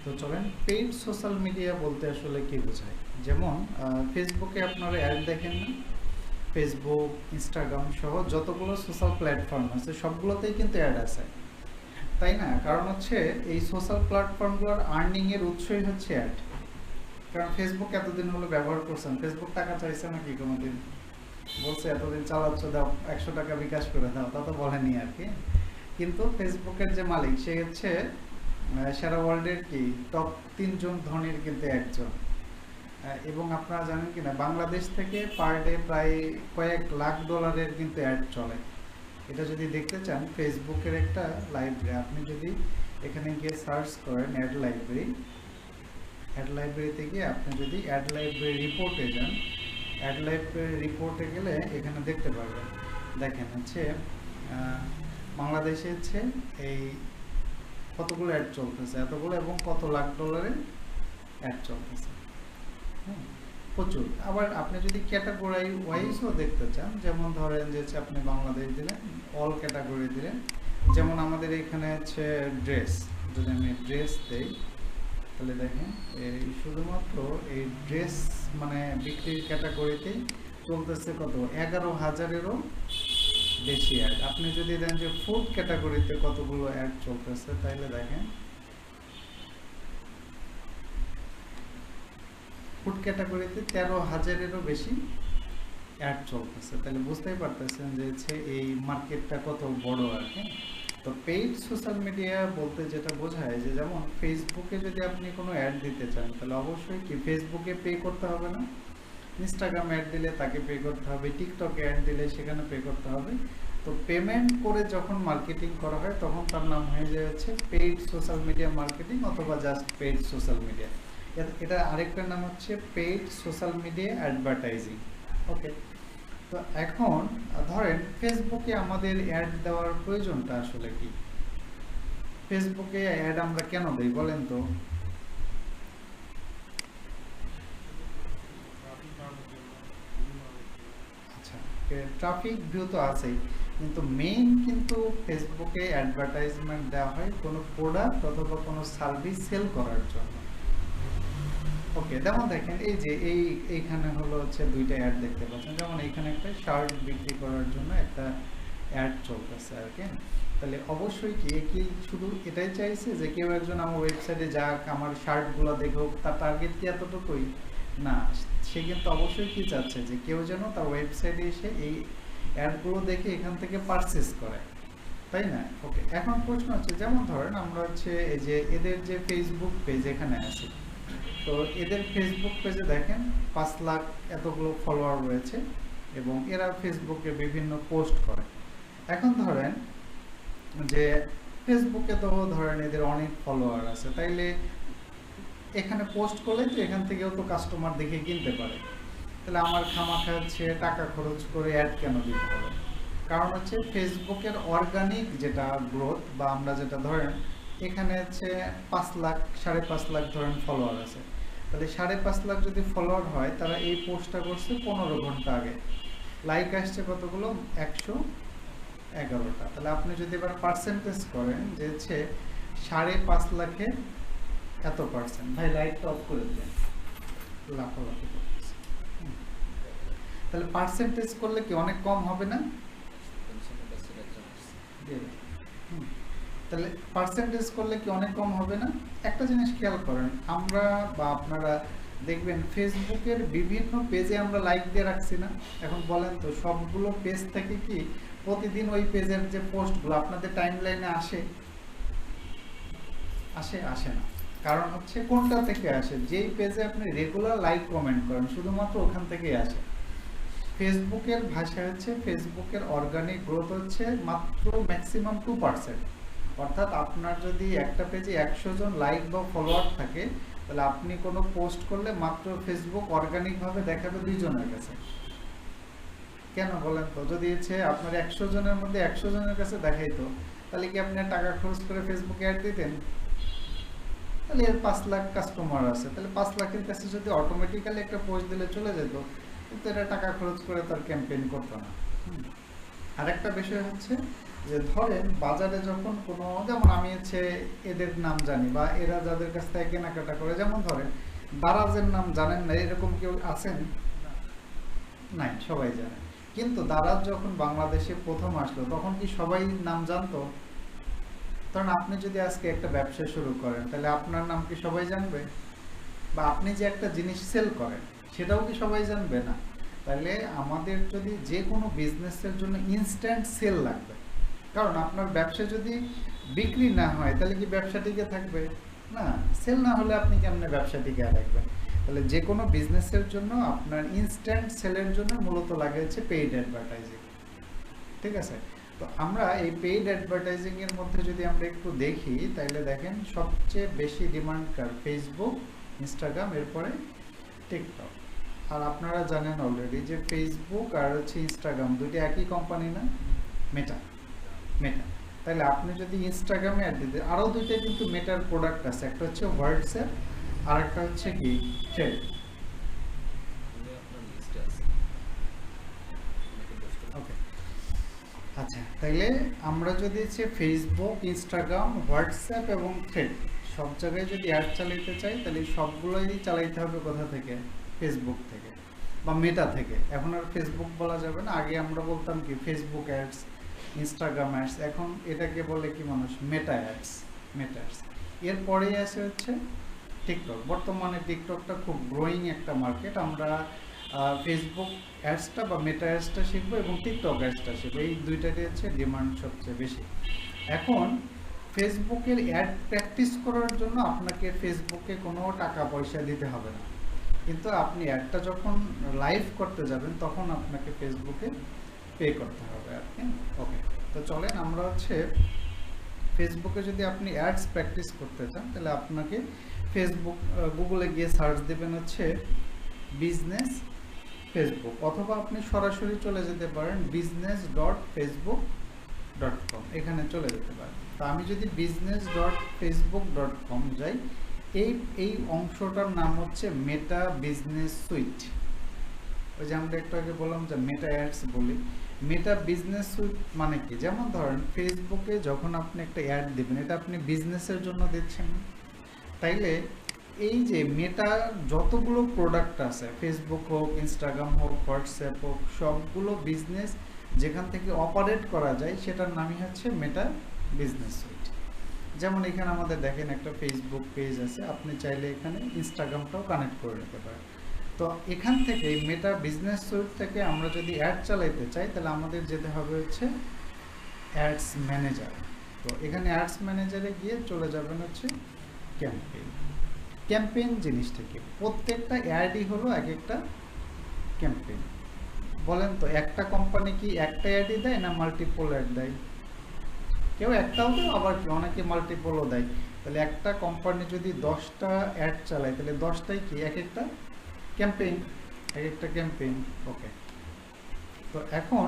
তো চলেন paid social media বলতে আসলে কি বোঝায়। যেমন ফেসবুকে আপনারা অ্যাড দেখেন না, ফেসবুক, ইনস্টাগ্রাম সহ যতগুলো সোশ্যাল প্ল্যাটফর্ম আছে সবগুলোতেই কিন্তু অ্যাড আছে, তাই না? কারণ হচ্ছে এই সোশ্যাল প্ল্যাটফর্মগুলোর আর্নিংয়ের উৎসই হচ্ছে অ্যাড। কারণ ফেসবুক এতদিন হলো ব্যবহার করছেন, ফেসবুক টাকা চাইছে নাকি কোনোদিন? বলছে এতদিন চালাচ্ছ, দাও 100 টাকা বিকাশ করে দাও, তা তো বলেনি আর কি। কিন্তু ফেসবুকের যে মালিক সে হচ্ছে সারা ওয়ার্ল্ডের কি টপ 3 জন ধনীর কিন্তু একজন। এবং আপনারা জানেন কিনা বাংলাদেশ থেকে পার ডে প্রায় কয়েক লাখ ডলারের কিন্তু অ্যাড চলে। এটা যদি দেখতে চান ফেসবুকের একটা লাইব্রেরি, আপনি যদি এখানে গিয়ে সার্চ করেন অ্যাড লাইব্রেরিতে গিয়ে আপনি যদি অ্যাড লাইব্রেরি রিপোর্টে যান, অ্যাড লাইব্রেরি রিপোর্টে গেলে এখানে দেখতে পারবেন। দেখেন হচ্ছে বাংলাদেশে হচ্ছে এই কতগুলো অ্যাড চলতেছে, এতগুলো, এবং কত লাখ ডলারের অ্যাড চলতেছে। প্রচুর। আবার আপনি যদি ক্যাটাগরি ওয়াইজও দেখতে চান, যেমন ধরেন যে আপনি বাংলাদেশ দিলেন, অল ক্যাটাগরি দিলেন, যেমন আমাদের এখানে হচ্ছে ড্রেস, যদি আমি ড্রেস দেই তাহলে দেখেন এই শুধুমাত্র এই ড্রেস মানে বিক্রির ক্যাটাগরিতেই চলতেছে কত 11,000-এরও বেশি অ্যাড। আপনি যদি দেন যে ফুড ক্যাটাগরিতে কতগুলো অ্যাড চলতেছে, তাইলে দেখেন ফুড ক্যাটাগরিতে 13,000-এরও বেশি অ্যাড চলতেছে। তাহলে বুঝতেই পারতেছেন যে এই মার্কেটটা কত বড় আর কি। তো পেইড সোশ্যাল মিডিয়া বলতে যেটা বোঝায় যে যেমন ফেসবুকে যদি আপনি কোনো অ্যাড দিতে চান তাহলে অবশ্যই কি ফেসবুকে পে করতে হবে না, ইনস্টাগ্রাম অ্যাড দিলে তাকে পে করতে হবে, টিকটকে অ্যাড দিলে সেখানে পে করতে হবে। তো পেমেন্ট করে যখন মার্কেটিং করা হয় তখন তার নাম হয়ে যায় হচ্ছে পেইড সোশ্যাল মিডিয়া মার্কেটিং অথবা জাস্ট পেইড সোশ্যাল মিডিয়া। এটা আরেকটার নাম হচ্ছে পেইড সোশ্যাল মিডিয়া অ্যাডভার্টাইজিং। ওকে, তো এখন ধরেন ফেসবুকে আমাদের অ্যাড দেওয়ার প্রয়োজনটা আসলে কি? ফেসবুকে অ্যাড আমরা কেন দেই বলেন তো? আচ্ছা, ট্রাফিক ভিউ তো আছেই, কিন্তু মেইন কিন্তু ফেসবুকে অ্যাডভার্টাইজমেন্ট দেওয়া হয় কোনো প্রোডাক্ট অথবা কোনো সার্ভিস সেল করার জন্য। ওকে, যেমন দেখেন এই যে এইখানে হলো হচ্ছে দুইটা অ্যাড দেখতে পাচ্ছেন, যেমন এইখানে একটা শার্ট বিক্রি করার জন্য একটা অ্যাড চলতেছে আর কি। তাহলে অবশ্যই কি শুধু এটাই চাইছে যে কেউ একজন আমার ওয়েবসাইটে যাক, আমার শার্টগুলো দেখুক, তার টার্গেট কি এতটুকুই না? সে কিন্তু অবশ্যই কি চাচ্ছে যে কেউ যেন তার ওয়েবসাইটে এসে এই অ্যাডগুলো দেখে এখান থেকে পারচেস করে, তাই না? ওকে, এখন প্রশ্ন হচ্ছে যেমন ধরেন আমরা হচ্ছে এই যে এদের যে ফেসবুক পেজ এখানে আছে, তো এদের ফেসবুক পেজে দেখেন 5 লাখ এতগুলো ফলোয়ার রয়েছে এবং এরা ফেসবুকে বিভিন্ন পোস্ট করে। এখন ধরেন যে ফেসবুকে তো ধরেন এদের অনেক ফলোয়ার আছে, তাইলে এখানে পোস্ট করলে তো এখান থেকেও তো কাস্টমার দেখে কিনতে পারে। তাহলে আমার খামাখা হচ্ছে টাকা খরচ করে অ্যাড কেন দিতে হবে? কারণ হচ্ছে ফেসবুকের অর্গানিক যেটা গ্রোথ, বা আমরা যেটা ধরেন এখানে হচ্ছে 5 লাখ 5.5 লাখ ধরেন ফলোয়ার আছে, তাহলে 5.5 লাখ যদি ফলোয়ার হয় তারা এই পোস্টটা করছে 15 ঘন্টা আগে, লাইক আসছে কতগুলো 111টা। তাহলে আপনি যদি এবার পার্সেন্টেজ করেন যে হচ্ছে 5.5 লাখে এত পার্সেন্ট, ভাই লাইটটা অফ করে দেন, লাফালাফি করতেছে। তাহলে পার্সেন্টেজ করলে কি অনেক কম হবে না? তাহলে পার্সেন্টেজ করলে কি অনেক কম হবে না? একটা জিনিস খেয়াল করেন, আমরা বা আপনারা দেখবেন ফেসবুকের বিভিন্ন পেজে আমরা লাইক দিয়ে রাখছি না? এখন বলেন তো সবগুলো পেজ থেকে কি প্রতিদিন ওই পেজের যে পোস্টগুলো আপনাদের টাইমলাইনে আসে? আসে না। কারণ হচ্ছে কোনটা থেকে আসে? যেই পেজে আপনি রেগুলার লাইক কমেন্ট করেন শুধুমাত্র ওখান থেকেই আসে। ফেসবুকের ভাষা হচ্ছে ফেসবুকের অর্গানিক গ্রোথ হচ্ছে মাত্র ম্যাক্সিমাম 2%। অর্থাৎ আপনার যদি একটা পেজে 100 জন লাইক বা ফলোয়ার থাকে তাহলে আপনি কোনো পোস্ট করলে মাত্র ফেসবুক অর্গানিকভাবে দেখাবে 2 জনের কাছে। কেন বলেন তো? যদি হচ্ছে আপনার 100 জনের মধ্যে 100 জনের কাছে দেখাইতো তাহলে কি আপনি টাকা খরচ করে ফেসবুকে অ্যাড দিতেন? তাহলে এর 5 লাখ কাস্টমার আছে, তাহলে 5 লাখের কাছে যদি অটোমেটিক্যালি একটা পোস্ট দিলে চলে যেত, কিন্তু এটা টাকা খরচ করে তার ক্যাম্পেইন করতো না। আরেকটা বিষয় হচ্ছে যে ধরেন বাজারে যখন কোনো, যেমন আমি হচ্ছে এদের নাম জানি বা এরা যাদের কাছ থেকে কেনাকাটা করে, যেমন ধরেন দারাজের নাম জানেন না এরকম কেউ আছেন? নাই, সবাই জানে। কিন্তু দারাজ যখন বাংলাদেশে প্রথম আসলো তখন কি সবাই নাম জানতো? কারণ আপনি যদি আজকে একটা ব্যবসা শুরু করেন তাহলে আপনার নাম কি সবাই জানবে? বা আপনি যে একটা জিনিস সেল করেন সেটাও কি সবাই জানবে? না। তাহলে আমাদের যদি যে কোনো বিজনেসের জন্য ইনস্ট্যান্ট সেল লাগবে, কারণ আপনার ব্যবসা যদি বিক্রি না হয় তাহলে কি ব্যবসা টিকে থাকবে? না। সেল না হলে আপনি কেমনে ব্যবসা টিকে রাখবেন? তাহলে যে কোনো বিজনেসের জন্য আপনার ইনস্ট্যান্ট সেলের জন্য মূলত লাগে হচ্ছে পেইড অ্যাডভার্টাইজিং। ঠিক আছে? তো আমরা এই পেইড অ্যাডভার্টাইজিং এর মধ্যে যদি আমরা একটু দেখি তাহলে দেখেন সবচেয়ে বেশি ডিমান্ড কার ফেসবুক, ইনস্টাগ্রাম, এরপরে টিকটক। আর আপনারা জানেন অলরেডি যে ফেসবুক আর হচ্ছে ইনস্টাগ্রাম দুটি একই কোম্পানি না? মেটা। মেটা। তাহলে আপনি যদি ইনস্টাগ্রামে অ্যাড দিতে, আরও দুইটা কিন্তু মেটার প্রোডাক্ট আছে, একটা হচ্ছে হোয়াটসঅ্যাপ আর একটা হচ্ছে কি থ্রেড। ওকে, আচ্ছা, তাইলে আমরা যদি হচ্ছে ফেসবুক, ইনস্টাগ্রাম, হোয়াটসঅ্যাপ এবং থ্রেড সব জায়গায় যদি অ্যাড চালাইতে চাই তাহলে সবগুলোই চালাইতে হবে কোথা থেকে? ফেসবুক থেকে বা মেটা থেকে। এখন আর ফেসবুক বলা যাবে না, আগে আমরা বলতাম কি ফেসবুক অ্যাডস, ইনস্টাগ্রাম অ্যাডস, এখন এটাকে বলে কি মানুষ মেটা অ্যাডস। মেটা অ্যাডস এরপরেই আসে হচ্ছে টিকটক। বর্তমানে টিকটকটা খুব গ্রোয়িং একটা মার্কেট। আমরা ফেসবুক অ্যাডসটা বা মেটা অ্যাডসটা শিখবো এবং টিকটক অ্যাডসটা শিখবো, এই দুইটারই হচ্ছে ডিমান্ড সবচেয়ে বেশি। এখন ফেসবুকের অ্যাড প্র্যাকটিস করার জন্য আপনাকে ফেসবুকে কোনো টাকা পয়সা দিতে হবে না, কিন্তু আপনি অ্যাডটা যখন লাইভ করতে যাবেন তখন আপনাকে ফেসবুকে পে করতে হবে আর কি। ওকে, তো চলেন আমরা হচ্ছে ফেসবুকে যদি আপনি অ্যাডস প্র্যাকটিস করতে চান তাহলে আপনাকে ফেসবুক, গুগলে গিয়ে সার্চ দেবেন হচ্ছে বিজনেস ফেসবুক, অথবা আপনি সরাসরি চলে যেতে পারেন business.facebook.com, এখানে চলে যেতে পারেন। তো আমি যদি business.facebook.com যাই, এই অংশটার নাম হচ্ছে মেটা বিজনেস সুইট। ওই যে আমরা একটু আগে বললাম যে মেটা অ্যাডস বলি। মেটা বিজনেস সুইট মানে কি? যেমন ধরেন ফেসবুকে যখন আপনি একটা অ্যাড দিবেন, এটা আপনি বিজনেসের জন্য দিচ্ছেন, তাইলে এই যে মেটা যতগুলো প্রোডাক্ট আছে, ফেসবুক হোক, ইনস্টাগ্রাম হোক, হোয়াটসঅ্যাপ হোক, সবগুলো বিজনেস যেখান থেকে অপারেট করা যায় সেটার নামই হচ্ছে মেটা বিজনেস সুইট। যেমন এখানে আমাদের দেখেন একটা ফেসবুক পেজ আছে, আপনি চাইলে এখানে ইনস্টাগ্রামটাও কানেক্ট করে নিতে পারেন। তো এখান থেকে মেটা বিজনেস সুইট থেকে আমরা যদি অ্যাড চালাইতে চাই তাহলে আমাদের যেতে হবে হচ্ছে অ্যাডস ম্যানেজার। তো এখানে অ্যাডস ম্যানেজারে গিয়ে চলে যাবেন হচ্ছে ক্যাম্পেইন। ক্যাম্পেইন জিনিসটা কি? প্রত্যেকটা অ্যাডই হলো এক একটা ক্যাম্পেইন। বলেন তো একটা কোম্পানি কি একটা অ্যাডই দেয় না মাল্টিপল অ্যাড দেয়? কেউ একটাও দেয়, আবার কি অনেকে মাল্টিপলও দেয়। তাহলে একটা কোম্পানি যদি 10টা অ্যাড চালায় তাহলে 10টাই কি এক একটা ক্যাম্পেইন, এক একটা ক্যাম্পেইন। ওকে, তো এখন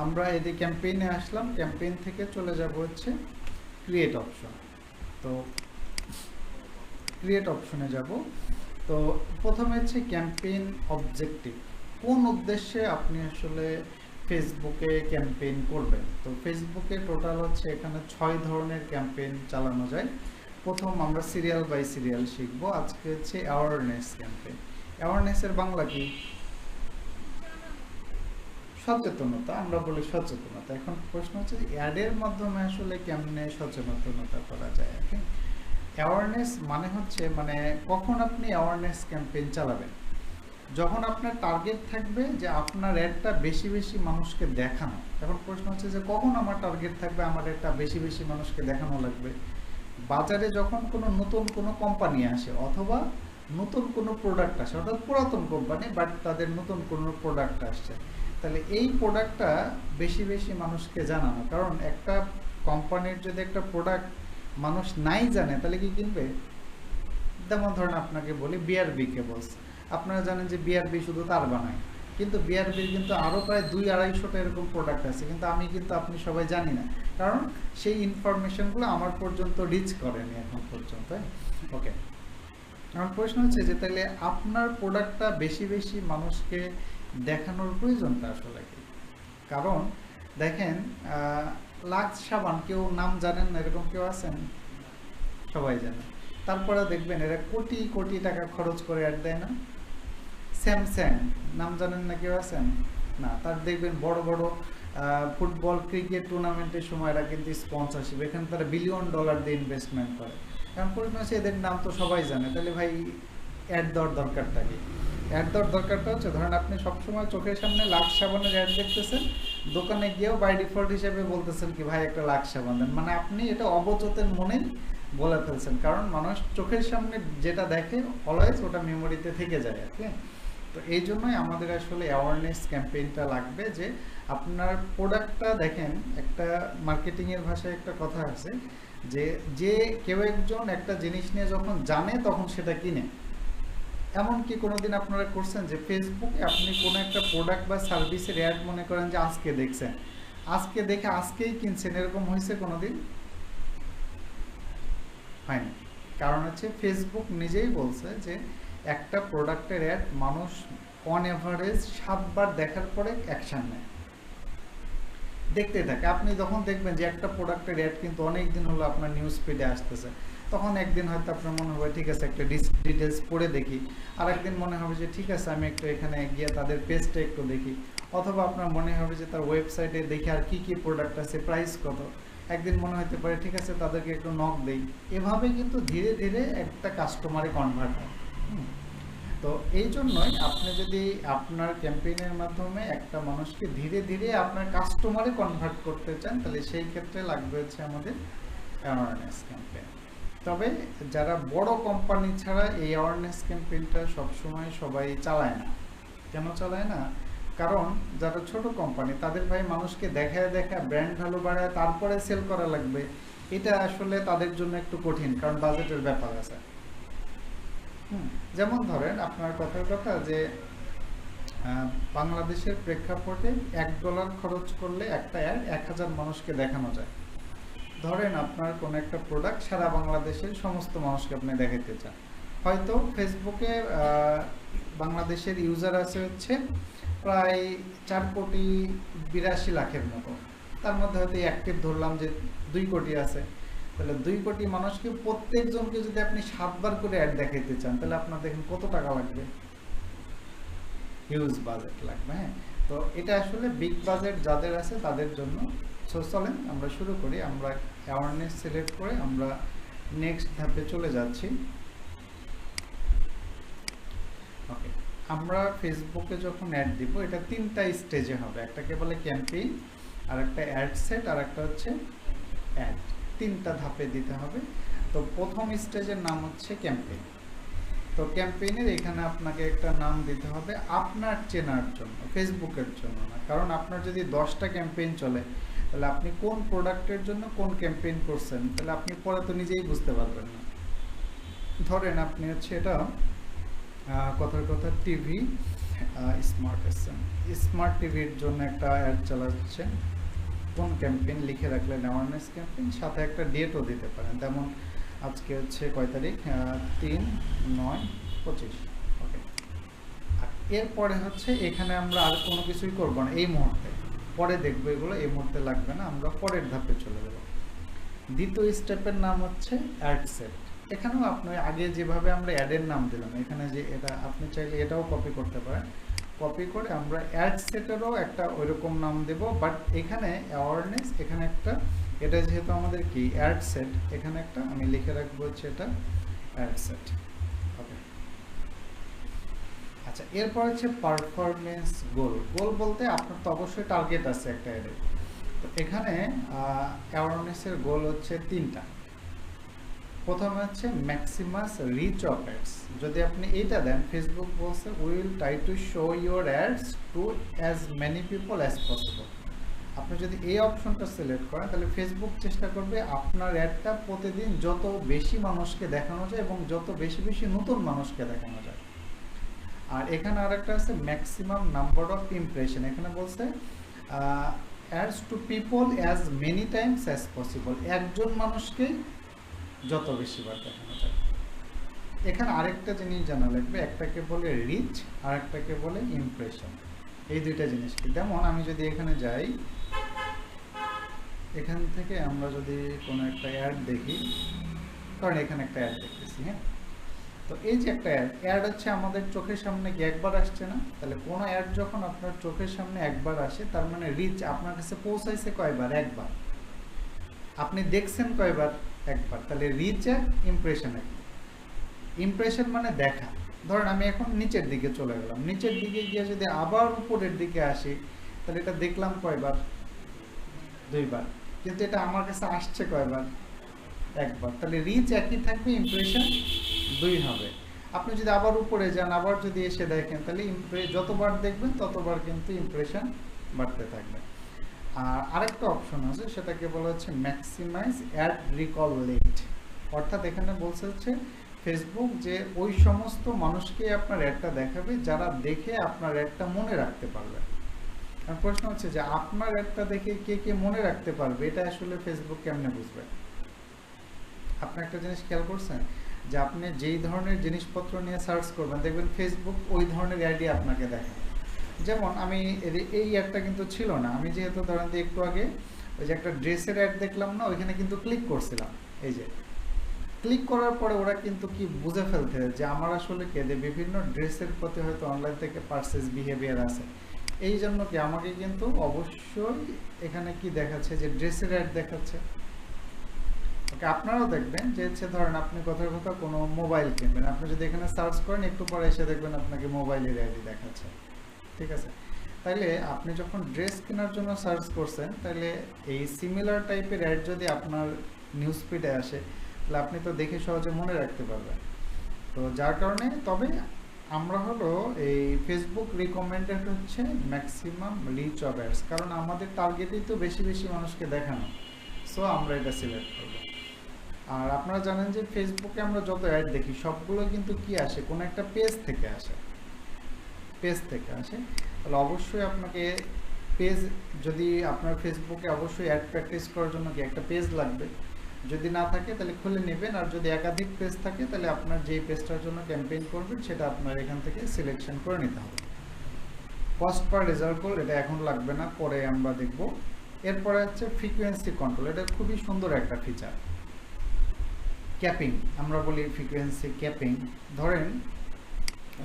আমরা এই ক্যাম্পেইনে আসলাম, ক্যাম্পেইন থেকে চলে যাব হচ্ছে ক্রিয়েট অপশন। তো ক্রিয়েট অপশনে যাব। তো প্রথমে হচ্ছে ক্যাম্পেইন অবজেক্টিভ, কোন উদ্দেশ্যে আপনি আসলে ফেসবুকে ক্যাম্পেইন করবেন। তো ফেসবুকে টোটাল হচ্ছে এখানে 6 ধরনের ক্যাম্পেইন চালানো যায়। প্রথম আমরা সিরিয়াল বাই সিরিয়াল শিখবো। আজকে হচ্ছে অ্যাওয়ারনেস ক্যাম্পেইন। অ্যাওয়ারনেসের বাংলা কি? সচেতনতা, আমরা বলি সচেতনতা। এখন প্রশ্ন হচ্ছে অ্যাডের মাধ্যমে আসলে কেমনে সচেতনতা করা যায়। অ্যাওয়ারনেস মানে হচ্ছে মানে কখন আপনি অ্যাওয়ারনেস ক্যাম্পেইন চালাবেন? যখন আপনার টার্গেট থাকবে যে আপনার অ্যাডটা বেশি বেশি মানুষকে দেখানো। এখন প্রশ্ন হচ্ছে যে কখন আমার টার্গেট থাকবে আমার অ্যাডটা বেশি বেশি মানুষকে দেখানো লাগবে? বাজারে যখন কোনো নতুন কোনো কোম্পানি আসে অথবা নতুন কোনো প্রোডাক্ট আসে, অর্থাৎ পুরাতন কোম্পানি বাট তাদের নতুন কোনো প্রোডাক্ট আসছে, তাহলে এই প্রোডাক্টটা বেশি বেশি মানুষকে জানানো। কারণ একটা কোম্পানির যদি একটা প্রোডাক্ট মানুষ নাই জানে তাহলে কি কিনবে? যেমন ধরেন আপনাকে বলি বিআরবি কেবলস, আপনারা জানেন যে বিআরবি শুধু তার বানায়, কিন্তু বিআরবির কিন্তু আরও প্রায় 200-250টা এরকম প্রোডাক্ট আছে, কিন্তু আমি কিন্তু আপনি সবাই জানি না, কারণ সেই ইনফরমেশনগুলো আমার পর্যন্ত রিচ করেনি এখন পর্যন্ত। ওকে, আমার প্রশ্ন হচ্ছে যে তাহলে আপনার প্রোডাক্টটা বেশি বেশি মানুষকে দেখানোর প্রয়োজনটা আসলে কি? কারণ দেখেন লাক্স সাবান কেউ নাম জানেন না এরকম কেউ আছেন? সবাই জানে। তারপরে দেখবেন এরা কোটি কোটি টাকা খরচ করে অ্যাড দেয় না? স্যামসাং নাম জানেন না কেউ আছেন? না। তার দেখবেন বড় বড় ফুটবল ক্রিকেট টুর্নামেন্টের সময় এরা কিন্তু স্পন্সরশিপ, এখানে তারা বিলিয়ন ডলার দিয়ে ইনভেস্টমেন্ট করে। কারণ পরিমাণে এদের নাম তো সবাই জানে, তাহলে ভাই অ্যাড দেওয়ার দরকারটা কি? অ্যাড দেওয়ার দরকারটা হচ্ছে, ধরেন আপনি সবসময় চোখের সামনে লাক্স সাবানের অ্যাড দেখতেছেন, দোকানে গিয়েও বাই ডিফল্ট হিসেবে বলতেছেন কি ভাই একটা লাক্স সাবান দেন, মানে আপনি এটা অবচেতন মনেই বলে ফেলছেন, কারণ মানুষ চোখের সামনে যেটা দেখে অলওয়েজ ওটা মেমোরিতে থেকে যায় আর কি। তো এই জন্যই আমাদের আসলে অ্যাওয়ারনেস ক্যাম্পেইনটা লাগবে, যে আপনার প্রোডাক্টটা দেখেন, একটা মার্কেটিংয়ের ভাষায় একটা কথা আছে যে যে কেউ একজন একটা জিনিস নিয়ে যখন জানে তখন সেটা কিনে। এমনকি কোনোদিন আপনারা করছেন যে ফেসবুকে আপনি কোনো একটা প্রোডাক্ট বা সার্ভিসের অ্যাড মনে করেন যে আজকে দেখছেন, আজকে দেখে আজকেই কিনছেন, এরকম হয়েছে কোনোদিন? হয়নি। কারণ হচ্ছে ফেসবুক নিজেই বলছে যে একটা প্রোডাক্টের অ্যাড মানুষ অন এভারেজ 7 বার দেখার পরে অ্যাকশন নেয়, দেখতে থাকে। আপনি যখন দেখবেন যে একটা প্রোডাক্টের অ্যাড কিন্তু অনেক দিন হলো আপনার নিউজ ফিডে আসতেছে, তখন একদিন হয়তো আপনার মনে হবে ঠিক আছে একটা ডিটেলস পড়ে দেখি, আর একদিন মনে হবে যে ঠিক আছে আমি একটু এখানে গিয়ে তাদের পেজটা একটু দেখি, অথবা আপনার মনে হবে যে তার ওয়েবসাইটে দেখি আর কি কি প্রোডাক্ট আছে, প্রাইস কত, একদিন মনে হতে পারে ঠিক আছে তাদেরকে একটু নক দেই। এভাবে কিন্তু ধীরে ধীরে একটা কাস্টমারে কনভার্ট হয়। তো এই জন্যই আপনি যদি আপনার ক্যাম্পেইনের মাধ্যমে একটা মানুষকে ধীরে ধীরে আপনার কাস্টমারে কনভার্ট করতে চান, তাহলে সেই ক্ষেত্রে লাগবে হচ্ছে আমাদের অ্যাওয়ারনেস ক্যাম্পেইন। তবে যারা বড় কোম্পানি ছাড়া এই অ্যাওয়ারনেস ক্যাম্পেইনটা সবসময় সবাই চালায় না। কেন চালায় না? কারণ যারা ছোট কোম্পানি তাদের ভাই মানুষকে দেখায় দেখায় ব্র্যান্ড ভ্যালু বাড়ায় তারপরে সেল করা লাগবে, এটা আসলে তাদের জন্য একটু কঠিন, কারণ বাজেটের ব্যাপার আছে। যেমন ধরেন আপনার কথার কথা যে বাংলাদেশের প্রেক্ষাপটে $1 খরচ করলে একটা অ্যাড 1000 মানুষকে দেখানো যায়। ধরেন আপনার কোনো একটা প্রোডাক্ট সারা বাংলাদেশের সমস্ত মানুষকে আপনি দেখাতে চান, হয়তো ফেসবুকে বাংলাদেশের ইউজার আছে হচ্ছে প্রায় 4,82,00,000 মতো, তার মধ্যে হয়তো অ্যাক্টিভ ধরলাম যে 2 কোটি আছে, তাহলে 2 কোটি মানুষকে প্রত্যেকজনকে যদি আপনি 7 বার করে অ্যাড দেখাইতে চান, তাহলে আপনার দেখেন কত টাকা লাগবে, হিউজ বাজেট লাগবে। হ্যাঁ, তো এটা আসলে বিগ বাজেট যাদের আছে তাদের জন্য। সো চলেন আমরা শুরু করি। আমরা অ্যাওয়ারনেস সিলেক্ট করে আমরা নেক্সট ধাপে চলে যাচ্ছি। ওকে, আমরা ফেসবুকে যখন অ্যাড দিব এটা 3টা স্টেজে হবে, একটাকে বলে ক্যাম্পেইন, আর একটা অ্যাড সেট, আর একটা হচ্ছে অ্যাড। 3টা ধাপে দিতে হবে। তো প্রথম স্টেজের নাম হচ্ছে ক্যাম্পেইন। তো ক্যাম্পেইনের এখানে আপনাকে একটা নাম দিতে হবে আপনার চেনার জন্য, ফেসবুকের জন্য না। কারণ আপনার যদি 10টা ক্যাম্পেইন চলে, তাহলে আপনি কোন প্রোডাক্টের জন্য কোন ক্যাম্পেইন করছেন, তাহলে আপনি পরে তো নিজেই বুঝতে পারবেন না। ধরেন আপনি হচ্ছে এটা কথার কথা টিভি স্মার্ট টিভির জন্য একটা অ্যাড চালাচ্ছেন, কোন ক্যাম্পেইন লিখে রাখলেন অ্যাওয়ারনেস ক্যাম্পেইন, সাথে একটা ডেটও দিতে পারেন, যেমন আজকে হচ্ছে কয় তারিখ, 3/9/25। ওকে, আর এরপরে হচ্ছে এখানে আমরা আর কোনো কিছুই করবো না এই মুহূর্তে, পরে দেখবো এগুলো, এই মুহূর্তে লাগবে না, আমরা পরের ধাপে চলে যাব। দ্বিতীয় স্টেপের নাম হচ্ছে অ্যাড সেট। এখানেও আপনি আগে যেভাবে আমরা অ্যাডের নাম দিলাম, এখানে যে এটা আপনি চাইলে এটাও কপি করতে পারেন, কপি করে আমরা অ্যাড সেটেরও একটা ওইরকম নাম দেব, বাট এখানে অ্যাওয়ারনেস, এখানে একটা, এটা যেহেতু আমাদের কি অ্যাড সেট, এখানে একটা আমি লিখে রাখবো হচ্ছে এটা অ্যাড সেট। ওকে, আচ্ছা, এরপর হচ্ছে পারফরমেন্স গোল। গোল বলতে আপনার তো অবশ্যই টার্গেট আছে একটা অ্যাডে। তো এখানে অ্যাওয়ারনেসের গোল হচ্ছে 3টা। প্রথমে হচ্ছে ম্যাক্সিমাস রিচ অফ অ্যাডস। যদি আপনি এইটা দেন, ফেসবুক বলছে will try to show your ads to as many people as possible. আপনি যদি এই অপশনটা সিলেক্ট করেন, তাহলে ফেসবুক চেষ্টা করবে আপনার অ্যাডটা প্রতিদিন যত বেশি মানুষকে দেখানো যায় এবং যত বেশি বেশি নতুন মানুষকে দেখানো যায়। আর এখানে আরেকটা আছে ম্যাক্সিমাম নাম্বার অফ ইমপ্রেশন। এখানে বলছে ads to people as many times as possible, একজন মানুষকেই যত বেশিবার দেখানো যায়। এখানে আরেকটা জিনিস জানা লাগবে, একটাকে বলে রিচ আর একটাকে বলে ইমপ্রেশন। এই দুইটা জিনিসকে, যেমন আমি যদি এখানে যাই, এখান থেকে আমরা যদি কোনো একটা অ্যাড দেখি, কারণ এখানে একটা অ্যাড দেখতেছি, হ্যাঁ, তো এই যে একটা অ্যাড হচ্ছে আমাদের চোখের সামনে কি একবার আসছে না? তাহলে কোনো অ্যাড যখন আপনার চোখের সামনে একবার আসে, তার মানে রিচ আপনার কাছে পৌঁছাইছে কয়বার? একবার। আপনি দেখছেন কয়বার? একবার। তাহলে রিচ এক, ইমপ্রেশন এক। ইমপ্রেশন মানে দেখা। ধরেন আমি এখন নিচের দিকে চলে গেলাম, নিচের দিকে গিয়ে যদি আবার উপরের দিকে আসি, তাহলে এটা দেখলাম কয়বার? দুইবার। কিন্তু এটা আমার কাছে আসছে কয়বার? একবার। তাহলে রিচ একই থাকবে, ইমপ্রেশন দুই হবে। আপনি যদি আবার উপরে যান, আবার যদি এসে দেখেন, তাহলে যতবার দেখবেন ততবার কিন্তু ইমপ্রেশন বাড়তে থাকবে। আর আরেকটা অপশন আছে, সেটাকে বলা হচ্ছে ম্যাক্সিমাইজ অ্যাড রিকল রেট। অর্থাৎ এখানে বলছে হচ্ছে ফেসবুক যে ওই সমস্ত মানুষকে আপনার অ্যাডটা দেখাবে যারা দেখে আপনার অ্যাডটা মনে রাখতে পারবে। আর প্রশ্ন হচ্ছে যে আপনার অ্যাডটা দেখে কে কে মনে রাখতে পারবে, এটা আসলে ফেসবুক কেমনে বুঝবে? আপনি একটা জিনিস খেয়াল করছেন যে আপনি যেই ধরনের জিনিসপত্র নিয়ে সার্চ করবেন, দেখবেন ফেসবুক ওই ধরনের অ্যাডই আপনাকে দেখায়। যেমন আমি এই অ্যাডটা কিন্তু ছিল না, আমি যেহেতু ধরেন যে একটু আগে ওই যে একটা ড্রেসের অ্যাড দেখলাম না, ওইখানে কিন্তু ক্লিক করছিলাম। এই যে ক্লিক করার পরে ওরা কিন্তু কি বুঝে ফেলতে যে আমার আসলে কেঁদে বিভিন্ন ড্রেসের প্রতি হয়তো অনলাইন থেকে পারচেজ বিহেভিয়ার আছে, এই জন্য কি আমাকে কিন্তু অবশ্যই এখানে কি দেখাচ্ছে যে ড্রেসের অ্যাড দেখাচ্ছে। ওকে, আপনারাও দেখবেন যে হচ্ছে ধরেন আপনি কথার কথা কোনো মোবাইল কিনবেন, আপনি যদি এখানে সার্চ করেন একটু পরে এসে দেখবেন আপনাকে মোবাইলের অ্যাডই দেখাচ্ছে। ঠিক আছে, তাইলে আপনি যখন ড্রেস কেনার জন্য সার্চ করছেন, তাহলে এই সিমিলার টাইপের অ্যাড যদি আপনার নিউজ ফিডে আসে, তাহলে আপনি তো দেখে সহজে মনে রাখতে পারবেন। তো যার কারণে তবে আমরা হলো এই ফেসবুক রিকমেন্ডেড হচ্ছে ম্যাক্সিমাম রিচ অফ অ্যাডস, কারণ আমাদের টার্গেটই তো বেশি বেশি মানুষকে দেখানো, সো আমরা এটা সিলেক্ট করব। আর আপনারা জানেন যে ফেসবুকে আমরা যত অ্যাড দেখি সবগুলো কিন্তু কি আসে, কোনো একটা পেজ থেকে আসে, পেজ থেকে আসে। তাহলে অবশ্যই আপনাকে পেজ, যদি আপনার ফেসবুকে অবশ্যই অ্যাড প্র্যাকটিস করার জন্য কি একটা পেজ লাগবে, যদি না থাকে তাহলে খুলে নেবেন। আর যদি একাধিক পেজ থাকে তাহলে আপনার যেই পেজটার জন্য ক্যাম্পেইন করবেন সেটা আপনার এখান থেকে সিলেকশন করে নিতে হবে। কস্ট পার রেজাল্ট গোল এটা এখন লাগবে না, পরে আমরা দেখব। এরপরে হচ্ছে ফ্রিকোয়েন্সি কন্ট্রোল, এটা খুবই সুন্দর একটা ফিচার। ক্যাপিং আমরা বলি, ফ্রিকোয়েন্সি ক্যাপিং। ধরেন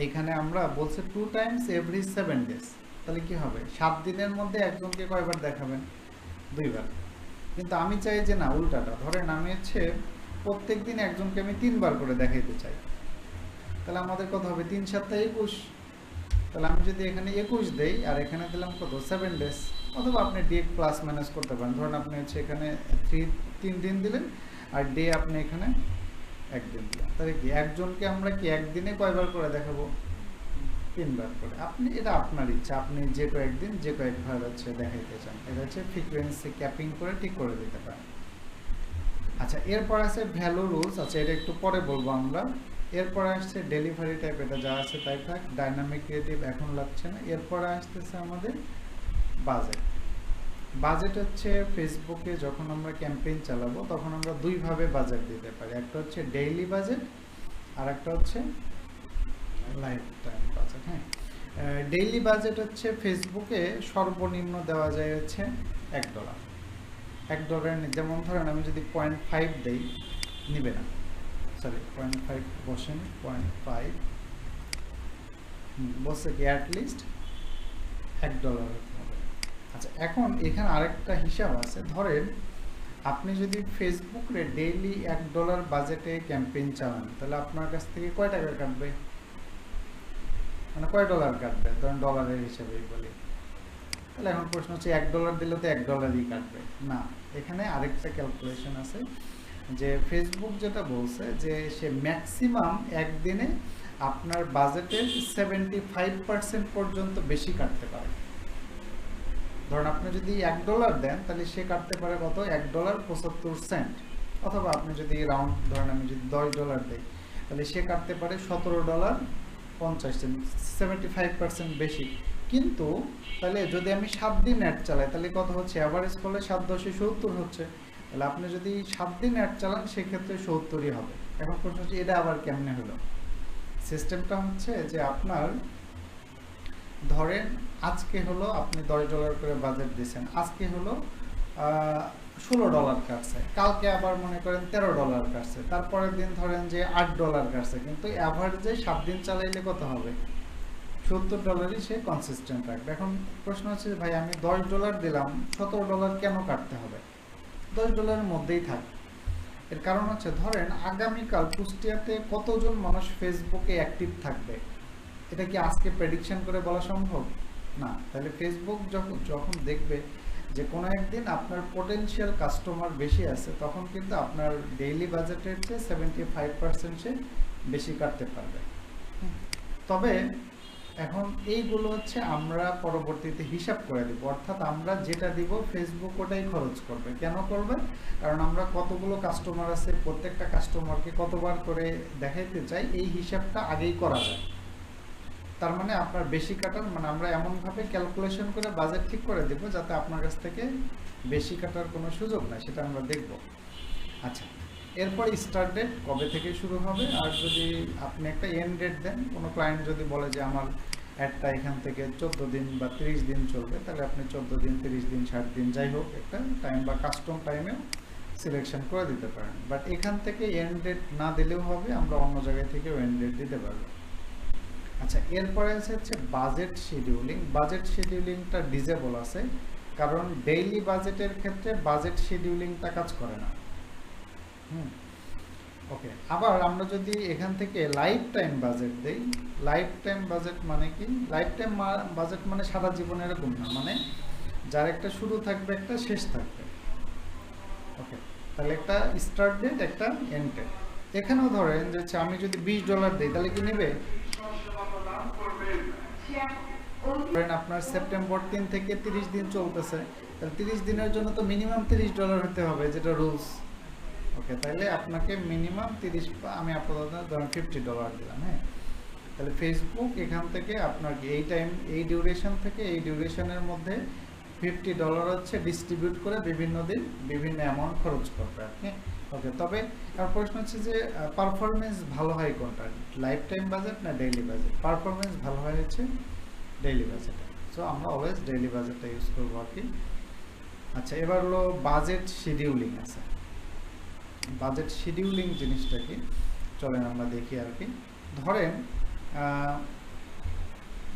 এখানে আমরা বলছে 2 টাইমস এভরি 7 ডেজ, তাহলে কি হবে? 7 দিনের মধ্যে একজনকে কয়বার দেখাবেন? 2 বার। কিন্তু আমি চাই যে না, উল্টাটা। ধরেন আমি হচ্ছে প্রত্যেক দিন একজনকে আমি 3 বার করে দেখাইতে চাই, তাহলে আমাদের কত হবে? 3 সপ্তাহে 21। তাহলে আমি যদি এখানে 21 দেই আর এখানে দিলাম কত? 7 ডেজ। অথবা আপনি ডে প্লাস মাইনাস করতে পারেন। ধরুন আপনি হচ্ছে এখানে 3 দিন দিলেন আর ডে আপনি এখানে 1 দিন দিলেন, তাহলে কি একজনকে আমরা কি একদিনে কয়বার করে দেখাবো? 3 বার করে। আপনি এটা আপনার ইচ্ছা, আপনি যে কয়েকদিন যে কয়েকবার হচ্ছে দেখাইতে চান, এটা হচ্ছে ফ্রিকোয়েন্সি ক্যাপিং করে ঠিক করে দিতে পারেন। আচ্ছা, এরপর আছে ভ্যালু রুলস। আচ্ছা, এটা একটু পরে বলবো আমরা। এরপরে আসছে ডেলিভারি টাইপ, এটা যা আছে তাই থাক। ডাইনামিক ক্রিয়েটিভ এখন লাগছে না। এরপরে আসতেছে আমাদের বাজেট। বাজেট হচ্ছে ফেসবুকে যখন আমরা ক্যাম্পেইন চালাবো তখন আমরা দুইভাবে বাজেট দিতে পারি, একটা হচ্ছে ডেইলি বাজেট আর একটা হচ্ছে লাইফ টাইম বাজেট। হ্যাঁ, ডেইলি বাজেট হচ্ছে ফেসবুকে সর্বনিম্ন দেওয়া যায় হচ্ছে $1। $1 যেমন ধরেন আমি যদি 0.5 দেই, নিবে না, সরি 0.5 বসেন, 0.5 বসে কি অ্যাটলিস্ট $1 হতে হবে। আচ্ছা, এখন এখানে আরেকটা হিসাব আছে। ধরেন আপনি যদি ফেসবুকে ডেইলি $1 বাজেটে ক্যাম্পেইন চালান, তাহলে আপনার কাছ থেকে কয় টাকা কাটবে? মানে কয় ডলার কাটবে? ধরেন ডলারের হিসাবেই বলি। তাহলে এখন প্রশ্ন হচ্ছে $1 দিলে তো $1ই কাটবে না। এখানে আরেকটা ক্যালকুলেশন আছে যে ফেসবুক যেটা বলছে যে সে ম্যাক্সিমাম একদিনে আপনার বাজেটের 75% পর্যন্ত বেশি কাটতে পারে। ধরুন আপনি যদি $1 দেন তাহলে সে কাটতে পারে কত? $1.75। অথবা আপনি যদি রাউন্ড ধরেন আমি যদি $10 দেই, তাহলে সে কাটতে পারে $17.50, 75% বেশি। কিন্তু তাহলে যদি আমি 7 দিন অ্যাড চালাই তাহলে কত হচ্ছে? অ্যাভারেজ করলে 7 10 70 হচ্ছে। তাহলে আপনি যদি 7 দিন অ্যাড চালান সেক্ষেত্রে 70ই হবে। এখন প্রশ্ন হচ্ছে এটা আবার কেমনে হলো? সিস্টেমটা হচ্ছে যে আপনার ধরেন আজকে হলো আপনি $10 করে বাজেট দিয়েছেন, আজকে হলো $16 কাটছে, কালকে আবার মনে করেন $13 কাটছে, তারপরের দিন ধরেন যে $8 কাটছে, কিন্তু অ্যাভারেজে 7 দিন চালাইলে কত হবে? $70 সে কনসিস্টেন্ট রাখবে। এখন প্রশ্ন হচ্ছে ভাই আমি $10 দিলাম, $17 কেন কাটতে হবে? $10 মধ্যেই থাক। এর কারণ হচ্ছে ধরেন আগামীকাল কুষ্টিয়াতে কতজন মানুষ ফেসবুকে অ্যাক্টিভ থাকবে, এটা কি আজকে প্রেডিকশন করে বলা সম্ভব না। তাহলে ফেসবুক যখন দেখবে যে কোনো একদিন আপনার পোটেনশিয়াল কাস্টমার বেশি আছে, তখন কিন্তু আপনার ডেইলি বাজেটের চেয়ে 75% সে বেশি কাটতে পারবে। তবে এখন এইগুলো হচ্ছে আমরা পরবর্তীতে হিসাব করে দিব, অর্থাৎ আমরা যেটা দিব ফেসবুক ওটাই খরচ করবে। কেন করবে? কারণ আমরা কতগুলো কাস্টমার আছে, প্রত্যেকটা কাস্টমারকে কতবার করে দেখাইতে চাই, এই হিসাবটা আগেই করা যায়। তার মানে আপনার বেশি কাটার মানে আমরা এমনভাবে ক্যালকুলেশন করে বাজেট ঠিক করে দেব যাতে আপনার কাছ থেকে বেশি কাটার কোনো সুযোগ নাই, সেটা আমরা দেখব। আচ্ছা, এরপর স্টার্ট ডেট কবে থেকে শুরু হবে, আর যদি আপনি একটা এন্ড ডেট দেন, কোনো ক্লায়েন্ট যদি বলে যে আমার অ্যাডটা এখান থেকে 14 দিন বা 30 দিন চলবে, তাহলে আপনি 14 দিন, 30 দিন, 60 দিন যাই হোক একটা টাইম বা কাস্টম টাইমেও সিলেকশন করে দিতে পারেন। বাট এখান থেকে এন্ড ডেট না দিলেও হবে, আমরা অন্য জায়গায় থেকেও এন্ড ডেট দিতে পারবো। আচ্ছা, এরপরে হচ্ছে বাজেট শিডিউলিং। বাজেট শিডিউলিংটা ডিজেবল আছে, কারণ ডেইলি বাজেটের ক্ষেত্রে বাজেট শিডিউলিংটা কাজ করে না। ওকে, আবার আমরা যদি এখান থেকে লাইফ টাইম বাজেট দেই, লাইফ টাইম বাজেট মানে কি? লাইফ টাইম বাজেট মানে সারা জীবন এরকম না, মানে যার একটা শুরু থাকবে, একটা শেষ থাকবে। ওকে, তাহলে একটা স্টার্ট ডেট, একটা এন্ড ডেট। এখানেও ধরেন যে আমি যদি $20 দিই, তাহলে কি নেবে? ধরেন আপনার সেপ্টেম্বর 3 থেকে 30 দিন চলতেছে, তাহলে 30 দিনের জন্য তো মিনিমাম $30 হতে হবে, যেটা রুলস। ওকে, তাহলে আপনাকে মিনিমাম 30, আমি আপাতত ধরেন $50 দিলাম। হ্যাঁ, তাহলে ফেসবুক এখান থেকে আপনার এই টাইম, এই ডিউরেশন থেকে এই ডিউরেশনের মধ্যে $50 হচ্ছে ডিস্ট্রিবিউট করে বিভিন্ন দিন বিভিন্ন অ্যামাউন্ট খরচ করবে আপনি। ওকে, তবে আর প্রশ্ন হচ্ছে যে পারফরমেন্স ভালো হয় কোনটা, লাইফ টাইম বাজেট না ডেইলি বাজেট? পারফরমেন্স ভালো হয় হচ্ছে ডেইলি বাজেট। সো আমরা অলওয়েজ ডেইলি বাজেটটা ইউজ করবো আর কি। আচ্ছা, এবার হলো বাজেট শিডিউলিং আছে। বাজেট শিডিউলিং জিনিসটা কি, চলেন আমরা দেখি আর কি। ধরেন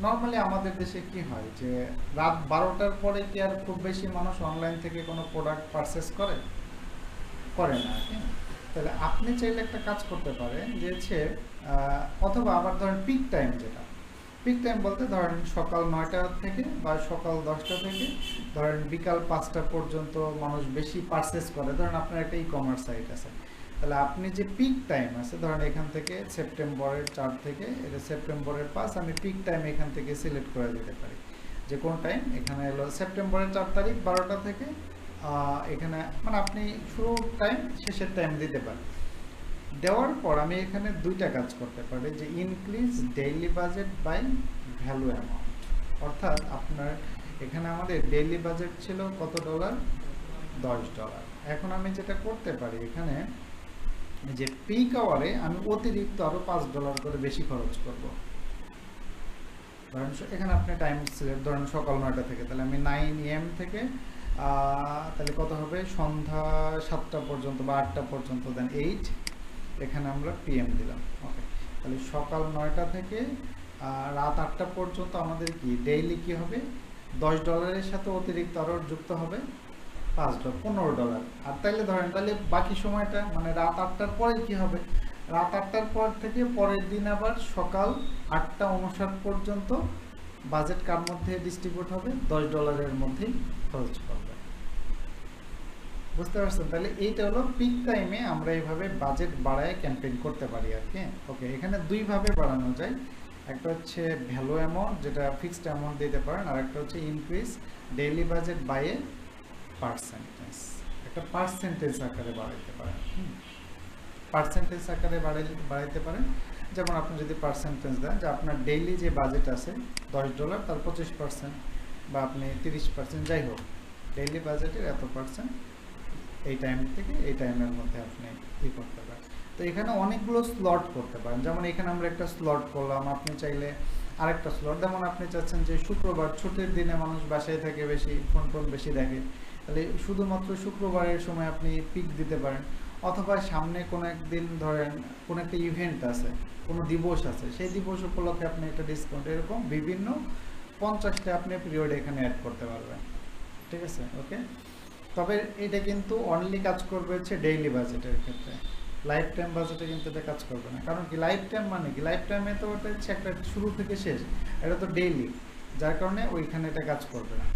নর্মালি আমাদের দেশে কি হয় যে রাত 12টার পরে কি আর খুব বেশি মানুষ অনলাইন থেকে কোনো প্রোডাক্ট পারচেস করে না। তাহলে আপনি চাইলে একটা কাজ করতে পারেন যে হচ্ছে অথবা আবার ধরেন পিক টাইম, যেটা পিক টাইম বলতে ধরেন সকাল 9টা থেকে বা সকাল 10টা থেকে ধরেন বিকাল 5টা পর্যন্ত মানুষ বেশি পারচেস করে। ধরেন আপনার একটা ই-কমার্স সাইট আছে, তাহলে আপনি যে পিক টাইম আছে ধরেন এখান থেকে সেপ্টেম্বরের 4 থেকে এটা সেপ্টেম্বরের 5, আমি পিক টাইম এখান থেকে সিলেক্ট করে দিতে পারি যে কোন টাইম। এখানে হলো সেপ্টেম্বরের 4 তারিখ 12টা থেকে এখানে মানে আপনি শুরু টাইম শেষের টাইম দিতে পারেন। দেওয়ার পর আমি এখানে দুইটা কাজ করতে পারি, যে increase daily budget by value amount. অর্থাৎ আপনার এখানে আমাদের ডেইলি বাজেট ছিল কত ডলার? $10। এখন আমি যেটা করতে পারি এখানে যে পিক আওয়ারে আমি অতিরিক্ত আরো $5 করে বেশি খরচ করব। ধরেন এখানে আপনি টাইম সিলেক্ট ধরেন সকাল 9টা থেকে, তাহলে আমি 9 AM থেকে তাহলে কত হবে? সন্ধ্যা 7টা পর্যন্ত বা 8টা পর্যন্ত, দেন 8 এখানে আমরা PM দিলাম। ওকে, তাহলে সকাল 9টা থেকে রাত 8টা পর্যন্ত আমাদের কি ডেইলি কি হবে? $10 সাথে অতিরিক্ত আরো যুক্ত হবে $15। আর তাইলে ধরেন তাহলে বাকি সময়টা মানে রাত 8টার পরে কি হবে? রাত 8টার পর থেকে পরের দিন আবার সকাল 8টা 59 পর্যন্ত বাজেট কার মধ্যে ডিস্ট্রিবিউট হবে? $10 মধ্যেই খরচ করবে। বুঝতে পারছেন? তাহলে এইটা হলো পিক টাইমে আমরা এইভাবে বাজেট বাড়ায় ক্যাম্পেইন করতে পারি আর কি। ওকে, এখানে দুইভাবে বাড়ানো যায়, একটা হচ্ছে ভ্যালু অ্যামাউন্ট যেটা ফিক্সড অ্যামাউন্ট দিতে পারেন, আর একটা হচ্ছে increase daily budget by a percentage, একটা পার্সেন্টেজ আকারে বাড়াইতে পারেন। পার্সেন্টেজ আকারে বাড়াইতে পারেন। যেমন আপনি যদি পার্সেন্টেজ দেন যে আপনার ডেইলি যে বাজেট আছে $10, তার 25% বা আপনি 30%, যাই হোক ডেইলি বাজেটের এত পার্সেন্ট এই টাইম থেকে এই টাইমের মধ্যে আপনি করতে পারেন। তো এখানে অনেকগুলো স্লট করতে পারেন, যেমন এখানে আমরা একটা স্লট করলাম, আপনি চাইলে আরেকটা স্লট, যেমন আপনি চাচ্ছেন যে শুক্রবার ছুটির দিনে মানুষ বাসায় থাকে বেশি, ফোন বেশি দেখে, তাহলে শুধুমাত্র শুক্রবারের সময় আপনি পিক দিতে পারেন, অথবা সামনে কোনো একদিন ধরেন কোনো একটা ইভেন্ট আছে, কোনো দিবস আছে, সেই দিবস উপলক্ষে আপনি একটা ডিসকাউন্ট, এরকম বিভিন্ন 50টা আপনি পিরিয়ড এখানে অ্যাড করতে পারবেন। ঠিক আছে, ওকে। তবে এটা কিন্তু অনলি কাজ করবে হচ্ছে ডেইলি বাজেটের ক্ষেত্রে, লাইফ টাইম বাজেটে কিন্তু এটা কাজ করবে না। কারণ কি, লাইফ টাইম মানে কি, লাইফ টাইমে তো ওটা হচ্ছে একটা শুরু থেকে শেষ, এটা তো ডেইলি, যার কারণে ওইখানে এটা কাজ করবে না।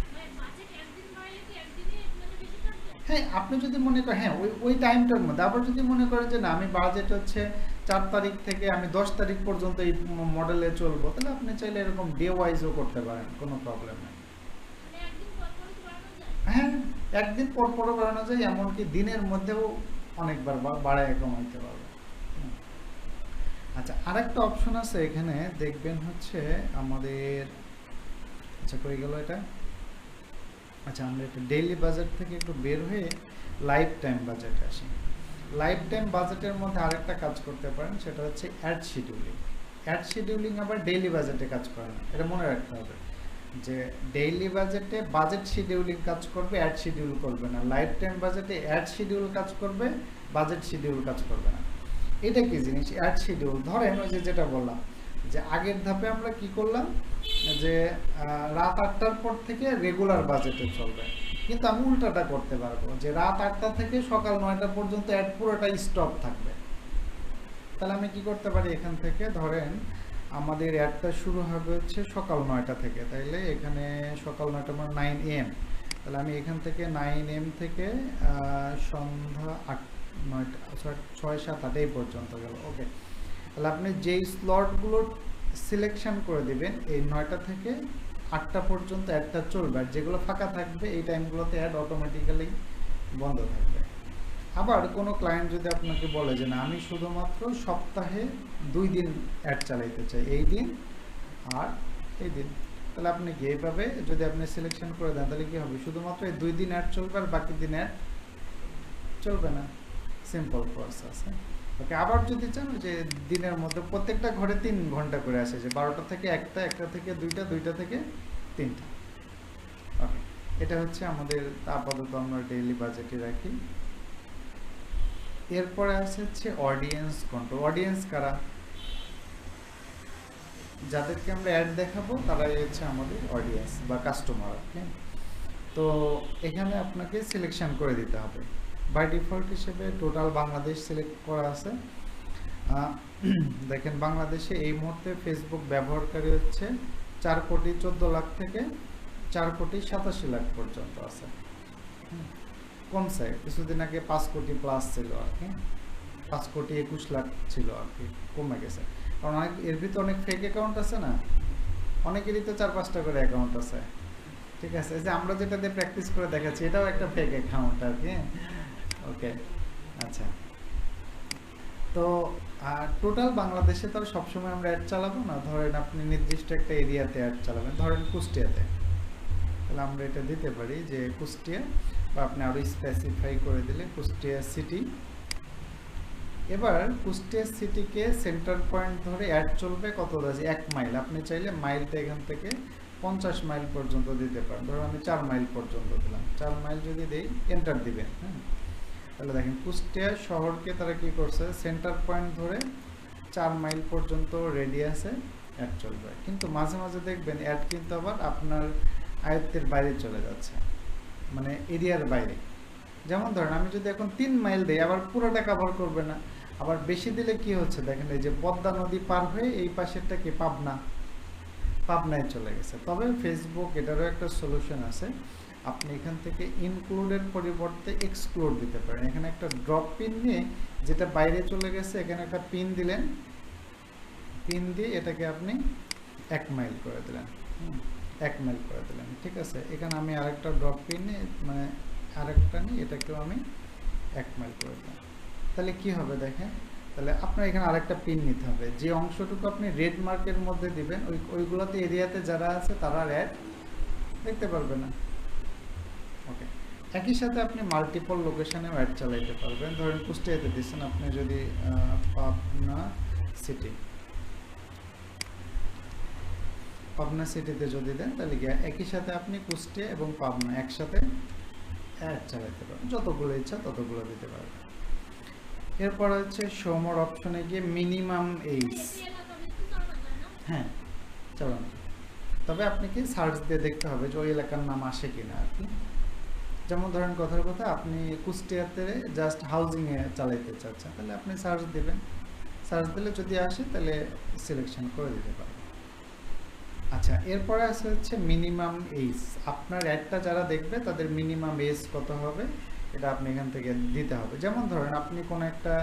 হ্যাঁ, আপনি যদি মনে করেন হ্যাঁ ওই টাইমটার মধ্যে, আবার যদি মনে করেন যে না আমি বাজেট হচ্ছে 4 তারিখ থেকে আমি 10 তারিখ পর্যন্ত এই মডেলে চলবো, তাহলে আপনি চাইলে এরকম ডে ওয়াইজও করতে পারেন, কোনো প্রবলেম নেই। হ্যাঁ, একদিন পর পরও বাড়ানো যায়, এমনকি দিনের মধ্যেও অনেকবার বাড়ায় কমাইতে পারবে। আচ্ছা, আরেকটা অপশন আছে এখানে, দেখবেন হচ্ছে আমাদের, আচ্ছা কই গেল এটা, আচ্ছা আমরা একটু ডেইলি বাজেট থেকে একটু বের হয়ে লাইফ টাইম বাজেট আসি। লাইফ টাইম বাজেটের মধ্যে আরেকটা কাজ করতে পারেন, সেটা হচ্ছে অ্যাড শিডিউলিং। অ্যাড শিডিউলিং আবার ডেইলি বাজেটে কাজ করে না, এটা মনে রাখতে হবে যে ডেইলি বাজেটে বাজেট শিডিউলিং কাজ করবে, অ্যাড শিডিউল করবে না। লাইফ টাইম বাজেটে অ্যাড শিডিউল কাজ করবে, বাজেট শিডিউল কাজ করবে না। এটা কি জিনিস অ্যাড শিডিউল? ধরেন ওই যে যেটা বললাম যে আগের ধাপে আমরা কি করলাম, যে রাত 8টার পর থেকে রেগুলার বাজেটে চলবে, কিন্তু আমি উল্টাটা করতে পারবো যে রাত 8টা থেকে সকাল 9টা পর্যন্ত অ্যাড পুরোটাই স্টপ থাকবে। তাহলে আমি কি করতে পারি, এখান থেকে ধরেন আমাদের অ্যাডটা শুরু হবে হচ্ছে সকাল 9টা থেকে, তাইলে এখানে সকাল 9টা মানে 9 AM, তাহলে আমি এখান থেকে 9 AM থেকে সন্ধ্যা 8 9টা 6 7 8 এই পর্যন্ত গেল। ওকে, তাহলে আপনি যেই স্লটগুলো সিলেকশন করে দিবেন এই 9টা থেকে 8টা পর্যন্ত অ্যাডটা চলবে, আর যেগুলো ফাঁকা থাকবে এই টাইমগুলোতে অ্যাড অটোমেটিক্যালি বন্ধ থাকবে। আবার কোনো ক্লায়েন্ট যদি আপনাকে বলে যে না আমি শুধুমাত্র সপ্তাহে 2 দিন অ্যাড চালাইতে চাই, এই দিন আর এই দিন, তাহলে আপনি কি এইভাবে যদি আপনি সিলেকশন করে দেন, তাহলে কি হবে, শুধুমাত্র এই 2 দিন অ্যাড চলবে আর বাকি দিন অ্যাড চলবে না। Simple process. ওকে, আবার যদি চান যে দিনের মধ্যে প্রত্যেকটা ঘরে 3 ঘন্টা করে আসে, যে 12টা থেকে 1টা, 1টা থেকে 2টা, 2টা থেকে 3টা। ওকে, এটা হচ্ছে আমাদের আপাতত আমরা ডেইলি বাজেটে রাখি। এরপরে আসছে হচ্ছে অডিয়েন্স কন্ট্রোল। অডিয়েন্স কারা? যাদেরকে আমরা অ্যাড দেখাবো তারাই হচ্ছে আমাদের অডিয়েন্স বা কাস্টমার। ওকে, তো এখানে আপনাকে সিলেকশন করে দিতে হবে। বাই ডিফল্ট হিসেবে টোটাল বাংলাদেশ সিলেক্ট করা আছে। দেখেন বাংলাদেশে এই মুহূর্তে ফেসবুক ব্যবহারকারী হচ্ছে 4,14,00,000 থেকে 4,87,00,000 পর্যন্ত আছে। কমছে, কিছুদিন আগে 5 কোটি প্লাস ছিল আর কি, 5,21,00,000 ছিল আর কি, কমে গেছে। কারণ অনেক এর ভিতরে অনেক ফেক অ্যাকাউন্ট আছে না, অনেকেরই তো 4-5টা করে অ্যাকাউন্ট আছে। ঠিক আছে, যে আমরা যেটা দিয়ে প্র্যাকটিস করে দেখাচ্ছি এটাও একটা ফেক অ্যাকাউন্ট আর কি। ওকে, আচ্ছা, তো টোটাল বাংলাদেশে তো সবসময় আমরা অ্যাড চালাবো না, ধরেন আপনি নির্দিষ্ট একটা এরিয়াতে অ্যাড চালাবেন, ধরেন কুষ্টিয়াতে, তাহলে আমরা এটা দিতে পারি যে কুষ্টিয়া, বা আপনি আরও স্পেসিফাই করে দিলে কুষ্টিয়া সিটি। এবার কুষ্টিয়া সিটিকে সেন্টার পয়েন্ট ধরে অ্যাড চলবে কত আছে, 1 মাইল। আপনি চাইলে মাইলটা এখান থেকে 50 মাইল পর্যন্ত দিতে পারেন, ধরুন আমি 4 মাইল পর্যন্ত দিলাম। 4 মাইল যদি দেই, এন্টার দিবেন। হ্যাঁ, তাহলে দেখেন কুষ্টিয়া শহরকে তারা কি করছে, সেন্টার পয়েন্ট ধরে 4 মাইল পর্যন্ত রেডিয়াসে অ্যাড চলবে। কিন্তু মাঝে মাঝে দেখবেন অ্যাড কিন্তু আবার আপনার আয়ত্তের বাইরে চলে যাচ্ছে, মানে এরিয়ার বাইরে। যেমন ধরেন আমি যদি এখন 3 মাইল দিই, আবার পুরোটা কভার করবে না। আবার বেশি দিলে কি হচ্ছে দেখেন, এই যে পদ্মা নদী পার হয়ে এই পাশেরটা কি পাবনায় চলে গেছে। তবে ফেসবুক এটারও একটা সলিউশন আছে, আপনি এখান থেকে ইনক্লুডের পরিবর্তে এক্সক্লুড দিতে পারেন। এখানে একটা ড্রপ পিন নিয়ে যেটা বাইরে চলে গেছে এখানে একটা পিন দিলেন, পিন দিয়ে এটাকে আপনি 1 মাইল করে দিলেন। 1 মাইল করে দিলেন, ঠিক আছে। এখানে আমি আরেকটা ড্রপ পিন নিয়ে, মানে আরেকটা নিয়ে এটাকেও আমি 1 মাইল করে দিলাম। তাহলে কি হবে দেখেন, তাহলে আপনার এখানে আরেকটা পিন নিতে হবে, যে অংশটুকু আপনি রেড মার্কের মধ্যে দিবেন ওইগুলোতে এরিয়াতে যারা আছে তারা অ্যাড দেখতে পারবে না। ওকে, একই সাথে আপনি মাল্টিপল লোকেশনেও অ্যাড চালাইতে পারবেন। ধরেন কুষ্টিয়াতে দিচ্ছেন, আপনি যদি পাবনা সিটিতে যদি দেন, তাহলে গিয়ে একই সাথে আপনি কুষ্টিয়া এবং পাবনা একসাথে অ্যাড চালাতে পারবেন, যতগুলো ইচ্ছা ততগুলো দিতে পারবেন। এরপর হচ্ছে শো মোর অপশনে গিয়ে মিনিমাম এইজ, হ্যাঁ চলুন, তবে আপনি কি সার্চ দিয়ে দেখতে হবে যে ওই এলাকার নাম আসে কিনা আর কি। যেমন ধরেন কথার কথা আপনি কুষ্টিয়াতে জাস্ট হাউজিংয়ে চালাইতে চাচ্ছেন, তাহলে আপনি সার্চ দেবেন, সার্চ দিলে যদি আসে তাহলে সিলেকশন করে দিতে পারবেন। আচ্ছা, এরপরে আছে হচ্ছে মিনিমাম এজ। আপনার অ্যাডটা যারা দেখবে তাদের মিনিমাম এজ কত হবে এটা আপনি এখান থেকে দিতে হবে। যেমন ধরেন আপনি কোনো একটা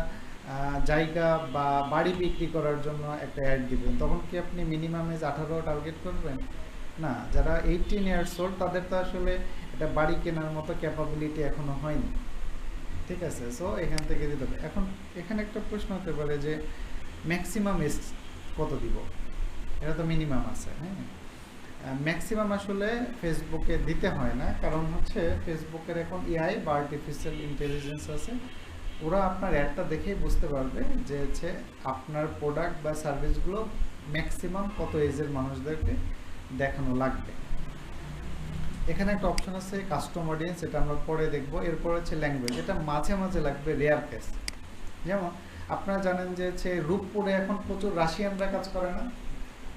জায়গা বা বাড়ি বিক্রি করার জন্য একটা অ্যাড দিবেন, তখন কি আপনি মিনিমাম এজ 18 টার্গেট করবেন? না, যারা 18 ইয়ার্স ওল্ড তাদের তো আসলে এটা বাড়ি কেনার মতো ক্যাপাবিলিটি এখনো হয়নি, ঠিক আছে? সো এখান থেকে দিতে হবে। এখন এখানে একটা প্রশ্ন হতে পারে যে ম্যাক্সিমাম এজ কত দিব, এটা তো মিনিমাম আছে, হ্যাঁ। ম্যাক্সিমাম আসলে ফেসবুকে দিতে হয় না, কারণ হচ্ছে ফেসবুকের এখন এআই বা আর্টিফিশিয়াল ইন্টেলিজেন্স আছে, ওরা আপনার অ্যাডটা দেখেই বুঝতে পারবে যে হচ্ছে আপনার প্রোডাক্ট বা সার্ভিসগুলো ম্যাক্সিমাম কত এজের মানুষদেরকে দেখানো লাগবে। এখানে একটা অপশন আছে কাস্টম অডিয়েন্স, এটা আমরা পরে দেখব। এরপর হচ্ছে ল্যাঙ্গুয়েজ, এটা মাঝে মাঝে লাগবে, রেয়ার কেস। যেমন আপনারা জানেন যে হচ্ছে রূপপুরে এখন প্রচুর রাশিয়ানরা কাজ করে না,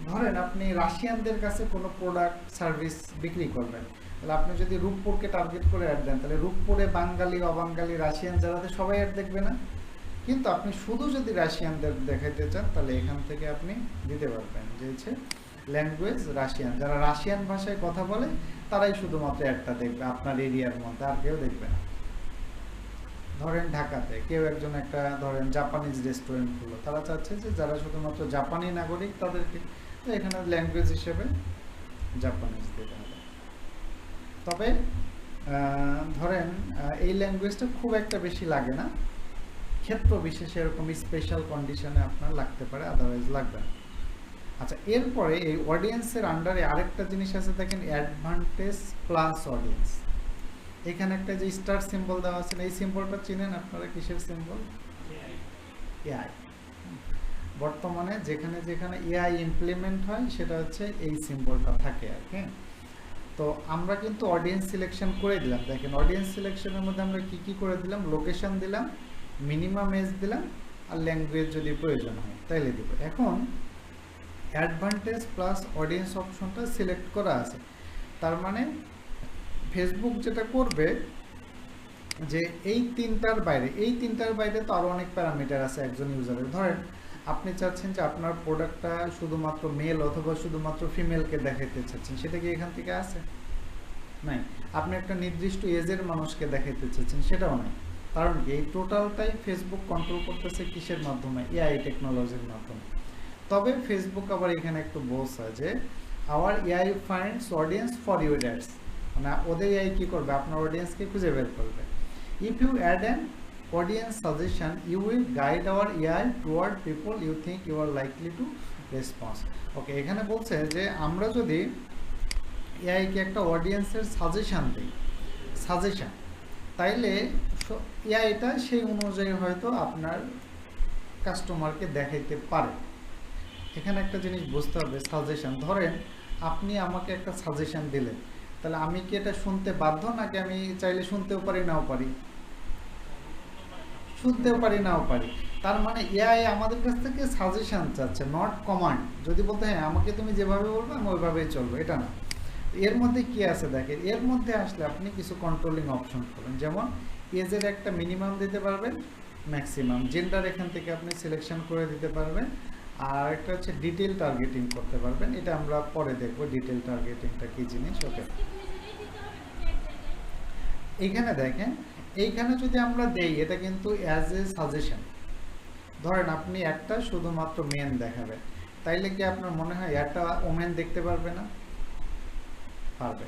ধরেন আপনি রাশিয়ানদের কাছে কোনো প্রোডাক্ট সার্ভিস বিক্রি করবেন, তাহলে আপনি যদি রূপপুরকে টার্গেট করে অ্যাড দেন, তাহলে রূপপুরে বাঙালি অবাঙালি রাশিয়ান যারা সবাই অ্যাড দেখবে না। কিন্তু আপনি শুধু যদি রাশিয়ানদের দেখাইতে চান তাহলে এখান থেকে আপনি দিতে পারবেন যে হচ্ছে ল্যাঙ্গুয়েজ রাশিয়ান, যারা রাশিয়ান ভাষায় কথা বলে তারাই শুধুমাত্র অ্যাডটা দেখবে আপনার এরিয়ার মধ্যে, আর কেউ দেখবে না। ধরেন ঢাকাতে কেউ একজন একটা ধরেন জাপানিজ রেস্টুরেন্ট খুললো, তারা চাচ্ছে যে যারা শুধুমাত্র জাপানি নাগরিক তাদেরকে, তো এখানে ল্যাঙ্গুয়েজ হিসেবে জাপানিজ দিতে হবে। তবে ধরেন এই ল্যাঙ্গুয়েজটা খুব একটা বেশি লাগে না, ক্ষেত্র বিশেষে এরকম স্পেশাল কন্ডিশনে আপনার লাগতে পারে, আদারওয়াইজ লাগবে না। আচ্ছা, এরপরে এই অডিয়েন্সের আন্ডারে আরেকটা জিনিস আছে, দেখেন অ্যাডভান্টেজ প্লাস অডিয়েন্স। এখানে একটা যে স্টার সিম্বল দেওয়া আছে, এই সিম্বলটা চিনেন আপনারা? কিসের সিম্বল? এআই। বর্তমানে যেখানে যেখানে এআই ইমপ্লিমেন্ট হয় সেটা হচ্ছে এই সিম্বলটা থাকে আর কি। তো আমরা কিন্তু অডিয়েন্স সিলেকশন করে দিলাম, দেখেন অডিয়েন্স সিলেকশনের মধ্যে আমরা কি কি করে দিলাম, লোকেশন দিলাম, মিনিমাম এজ দিলাম, আর ল্যাঙ্গুয়েজ যদি প্রয়োজন হয় তাইলে দিব। এখন অ্যাডভান্টেজ প্লাস অডিয়েন্স অপশনটা সিলেক্ট করা আছে, তার মানে ফেসবুক যেটা করবে যে এই তিনটার বাইরে তো আরও অনেক প্যারামিটার আছে একজন ইউজারের। ধরেন আপনি চাচ্ছেন যে আপনার প্রোডাক্টটা শুধুমাত্র মেল অথবা শুধুমাত্র ফিমেলকে দেখাইতে চাচ্ছেন, সেটা কি এখান থেকে আছে? নাই। আপনি একটা নির্দিষ্ট এজের মানুষকে দেখাইতে চাচ্ছেন, সেটাও নাই। কারণ কি, এই টোটালটাই ফেসবুক কন্ট্রোল করতেছে কিসের মাধ্যমে? এআই টেকনোলজির মাধ্যমে। তবে ফেসবুক আবার এখানে একটু বলছে যে our AI finds audience for your ads, মানে ওদের এআই কি করবে, আপনার অডিয়েন্সকে খুঁজে বের করবে। If you add an audience suggestion, you will guide our AI toward people you think you are likely to response. ওকে, এখানে বলছে যে আমরা যদি এআই কে একটা অডিয়েন্সের সাজেশন দিই, সাজেশন, তাইলে এআইটা সেই অনুযায়ী হয়তো আপনার কাস্টমারকে দেখাইতে পারে। এখানে একটা জিনিস বুঝতে হবে, সাজেশন। ধরেন আপনি আমাকে একটা সাজেশন দিলেন, তাহলে আমি কি এটা শুনতে বাধ্য, নাকি আমি চাইলে শুনতেও পারি নাও পারি? শুনতেও পারি নাও পারি। তার মানে এআই আমাদের কাছ থেকে সাজেশন চাচ্ছে, নট কমান্ড। যদি বলতে হ্যাঁ আমাকে তুমি যেভাবে বলবে আমি ওইভাবেই চলবো, এটা না। এর মধ্যে কি আছে দেখেন, এর মধ্যে আসলে আপনি কিছু কন্ট্রোলিং অপশন করবেন, যেমন এজের একটা মিনিমাম দিতে পারবেন, ম্যাক্সিমাম। জেন্ডার এখান থেকে আপনি সিলেকশন করে দিতে পারবেন, আর একটা হচ্ছে ডিটেল টার্গেটিং করতে পারবেন। এটা আমরা পরে দেখবো ডিটেল টার্গেটিংটা কি জিনিস। ওকে, এইখানে দেখেন, এইখানে যদি আমরা দেই এটা কিন্তু অ্যাজ এ সাজেশন। ধরেন আপনি একটা শুধুমাত্র মেন দেখাবেন, তাইলে কি আপনার মনে হয় একটা ওমেন দেখতে পারবে না? পারবে,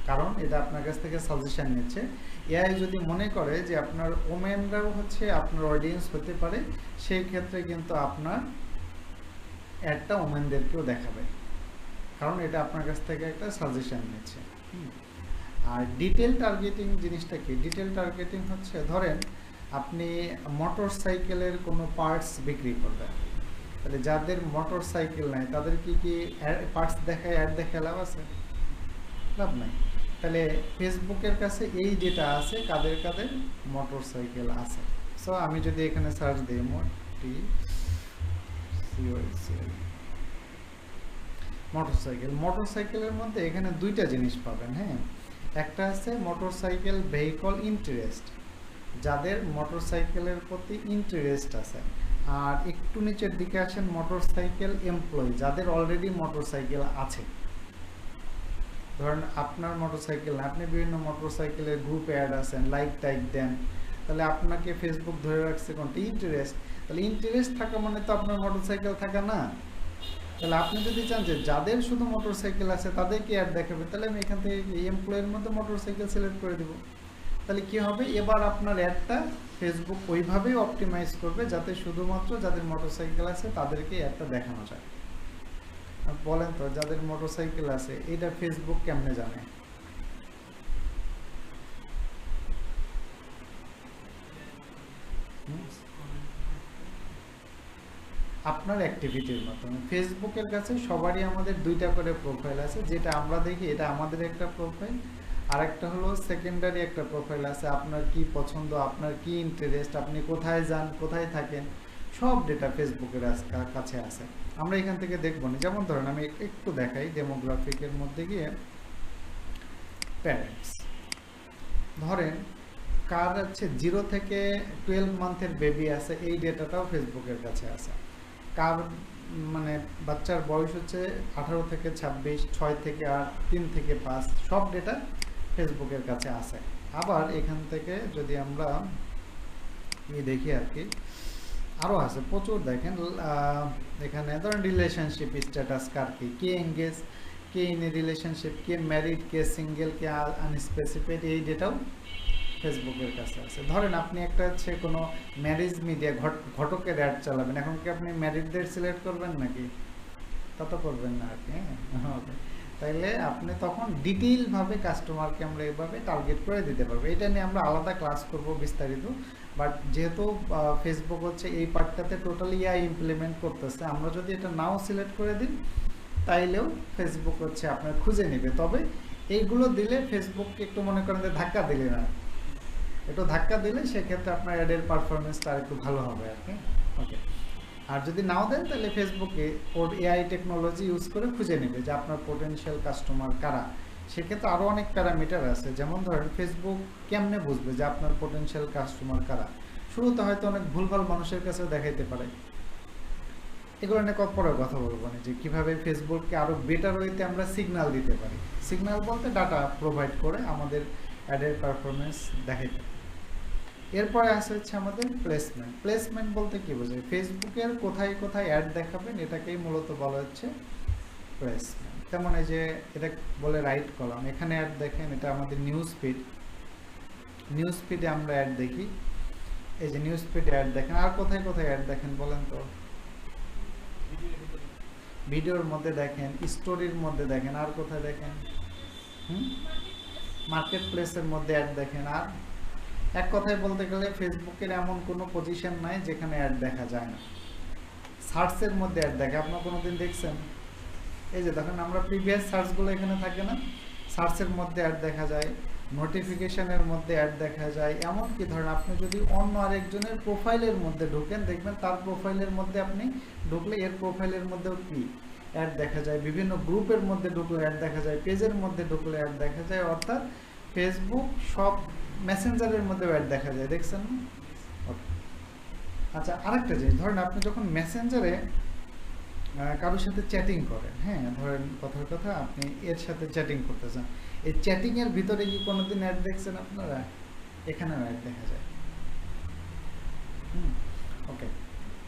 কারণ এটা আপনার কাছ থেকে সাজেশন নিচ্ছে। এআই যদি মনে করে যে আপনার ওমেনরাও হচ্ছে আপনার অডিয়েন্স হতে পারে, সেই ক্ষেত্রে কিন্তু আপনার একটা ওমেনদেরকেও দেখাবে, কারণ এটা আপনার কাছ থেকে একটা সাজেশন নিচ্ছে। আর ডিটেল টার্গেটিং জিনিসটা কি? ডিটেল টার্গেটিং হচ্ছে ধরেন আপনি মোটর সাইকেলের কোনো পার্টস বিক্রি করবেন, তাহলে যাদের মোটর সাইকেল নাই তাদের কি কি পার্টস দেখায় অ্যাড দেখে লাভ আছে? লাভ নাই। তাহলে ফেসবুকের কাছে এই যেটা আছে, কাদের কাদের মোটরসাইকেল আছে। সো আমি যদি এখানে সার্চ দিই মোটরসাইকেল, মোটরসাইকেলের মধ্যে এখানে দুইটা জিনিস পাবেন। হ্যাঁ, একটা আছে মোটরসাইকেল ভেহিকল ইন্টারেস্ট, যাদের মোটরসাইকেলের প্রতি ইন্টারেস্ট আছে। আর একটু নিচের দিকে আসেন মোটরসাইকেল এমপ্লয়ি, যাদের অলরেডি মোটরসাইকেল আছে। ধরেন আপনার মোটরসাইকেল না, আপনি বিভিন্ন মোটরসাইকেলের গ্রুপে অ্যাড আছেন, লাইক টাইক দেন, তাহলে আপনাকে ফেসবুক ধরে রাখছে কোনটা? ইন্টারেস্ট। তাহলে ইন্টারেস্ট থাকা মানে তো আপনার মোটরসাইকেল থাকা না। তাহলে আপনি যদি চান যে যাদের শুধু মোটরসাইকেল আছে তাদেরকে অ্যাড দেখাবে, তাহলে আমি এখান থেকে এমপ্লয়ের মধ্যে মোটরসাইকেল সিলেক্ট করে দেবো। তাহলে কি হবে, এবার আপনার অ্যাডটা ফেসবুক ওইভাবেই অপটিমাইজ করবে যাতে শুধুমাত্র যাদের মোটরসাইকেল আছে তাদেরকে অ্যাডটা দেখানো যায়। বলেন তো, যাদের মোটরসাইকেল আছে এটা ফেসবুক কেমনে জানে? আপনার অ্যাক্টিভিটির মাধ্যমে। ফেসবুকের কাছে সবারই আমাদের দুইটা করে প্রোফাইল আছে, যেটা আমরা দেখি এটা আমাদের একটা প্রোফাইল, আর একটা হলো সেকেন্ডারি একটা প্রোফাইল আছে, আপনার কি পছন্দ, আপনার কি ইন্টারেস্ট, আপনি কোথায় যান, কোথায় থাকেন, সব ডেটা ফেসবুকের কাছে আছে। আমরা এখান থেকে দেখবো না। যেমন ধরেন আমি একটু দেখাই, ডেমোগ্রাফিকের মধ্যে গিয়ে প্যারেন্টস, ধরেন কার আছে 0 থেকে 12 মান্থের বেবি আছে, এই ডেটাটাও ফেসবুকের কাছে আছে। কার মানে বাচ্চার বয়স হচ্ছে 18 থেকে 26, 6 থেকে 8, 3 থেকে 5, সব ডেটা ফেসবুকের কাছে আছে। আবার এখান থেকে যদি আমরা দেখি আর কি, আরও আছে প্রচুর। দেখেন এখানে ধরেন রিলেশনশিপ স্ট্যাটাস, কার কি, কে এঙ্গেজ, কে ইন এ রিলেশনশিপ, কে ম্যারিড, কে সিঙ্গেল, কে আনস্পেসিফাইড, এই ডেটাও ফেসবুকের কাছে আছে। ধরেন আপনি একটা হচ্ছে কোনো ম্যারেজ মিডিয়া ঘটকের অ্যাড চালাবেন, এখন কি আপনি ম্যারিডদের সিলেক্ট করবেন নাকি? তা তো করবেন না আর কি। হ্যাঁ, তাইলে আপনি তখন ডিটেইলভাবে কাস্টমারকে আমরা এভাবে টার্গেট করে দিতে পারবো। এটা নিয়ে আমরা আলাদা ক্লাস করব বিস্তারিত, বাট যেহেতু ফেসবুক হচ্ছে এই পার্টটাতে টোটালি AI ইমপ্লিমেন্ট করতেছে, আমরা যদি এটা নাও সিলেক্ট করে দিই তাইলেও ফেসবুক হচ্ছে আপনার খুঁজে নেবে। তবে এইগুলো দিলে ফেসবুককে একটু মনে করেন যে ধাক্কা দিলে না, একটু ধাক্কা দিলে সেক্ষেত্রে আপনার অ্যাডের পারফরমেন্সটা আর একটু ভালো হবে আর কি। ওকে, আর যদি নাও দেন তাহলে ফেসবুকে ওর AI টেকনোলজি ইউজ করে খুঁজে নেবে যে আপনার পোটেনশিয়াল কাস্টমার কারা। সেক্ষেত্রে আরও অনেক প্যারামিটার আছে, যেমন ধরেন ফেসবুক কেমনে বুঝবে যে আপনার পোটেনশিয়াল কাস্টমার কারা। শুরুতে হয়তো অনেক ভুলভাল মানুষের কাছে দেখাইতে পারে, এগুলো নিয়ে পরে কথা বলবো না যে কীভাবে ফেসবুককে আরও বেটার ওয়েতে আমরা সিগন্যাল দিতে পারি। সিগন্যাল বলতে ডাটা প্রোভাইড করে আমাদের অ্যাডের পারফরমেন্স দেখাইতে। এরপরে আসে হচ্ছে আমাদের প্লেসমেন্ট। প্লেসমেন্ট বলতে কী বোঝায়? ফেসবুকের কোথায় কোথায় অ্যাড দেখাবেন এটাকেই মূলত বলা হচ্ছে প্লেসমেন্ট। তেমন এই যে এটা বলে রাইট কলাম, এখানে অ্যাড দেখেন, এটা আমাদের নিউজ ফিড। নিউজ ফিডে আমরা অ্যাড দেখি, এই যে নিউজ ফিডে অ্যাড দেখেন। আর কোথায় কোথায় অ্যাড দেখেন বলেন তো? ভিডিওর মধ্যে দেখেন, স্টোরির মধ্যে দেখেন, আর কোথায় দেখেন? মার্কেট প্লেসের মধ্যে অ্যাড দেখেন। আর এক কথায় বলতে গেলে ফেসবুকের এমন কোনো পজিশন নাই যেখানে অ্যাড দেখা যায় না। সার্চের মধ্যে অ্যাড দেখে, আপনার কোনো দিন দেখছেন? এই যে দেখেন আমরা প্রিভিয়াস সার্চগুলো এখানে থাকে না, সার্চের মধ্যে অ্যাড দেখা যায়, নোটিফিকেশনের মধ্যে অ্যাড দেখা যায়। এমনকি ধরেন আপনি যদি অন্য আরেকজনের প্রোফাইলের মধ্যে ঢোকেন, দেখবেন তার প্রোফাইলের মধ্যে আপনি ঢুকলে এর প্রোফাইলের মধ্যেও কি অ্যাড দেখা যায়। বিভিন্ন গ্রুপের মধ্যে ঢুকলে অ্যাড দেখা যায়, পেজের মধ্যে ঢুকলে অ্যাড দেখা যায়। অর্থাৎ ফেসবুক সব মেসেঞ্জারের মধ্যে অ্যাড দেখা যায়, দেখছেন না? ওকে, আচ্ছা আরেকটা জিনিস, ধরেন আপনি যখন মেসেঞ্জারে কারোর সাথে চ্যাটিং করেন, হ্যাঁ ধরেন কথার কথা আপনি এর সাথে চ্যাটিং করতে চান, এই চ্যাটিংয়ের ভিতরে কি কোনোদিন অ্যাড দেখছেন আপনারা? এখানেও অ্যাড দেখা যায়। ওকে,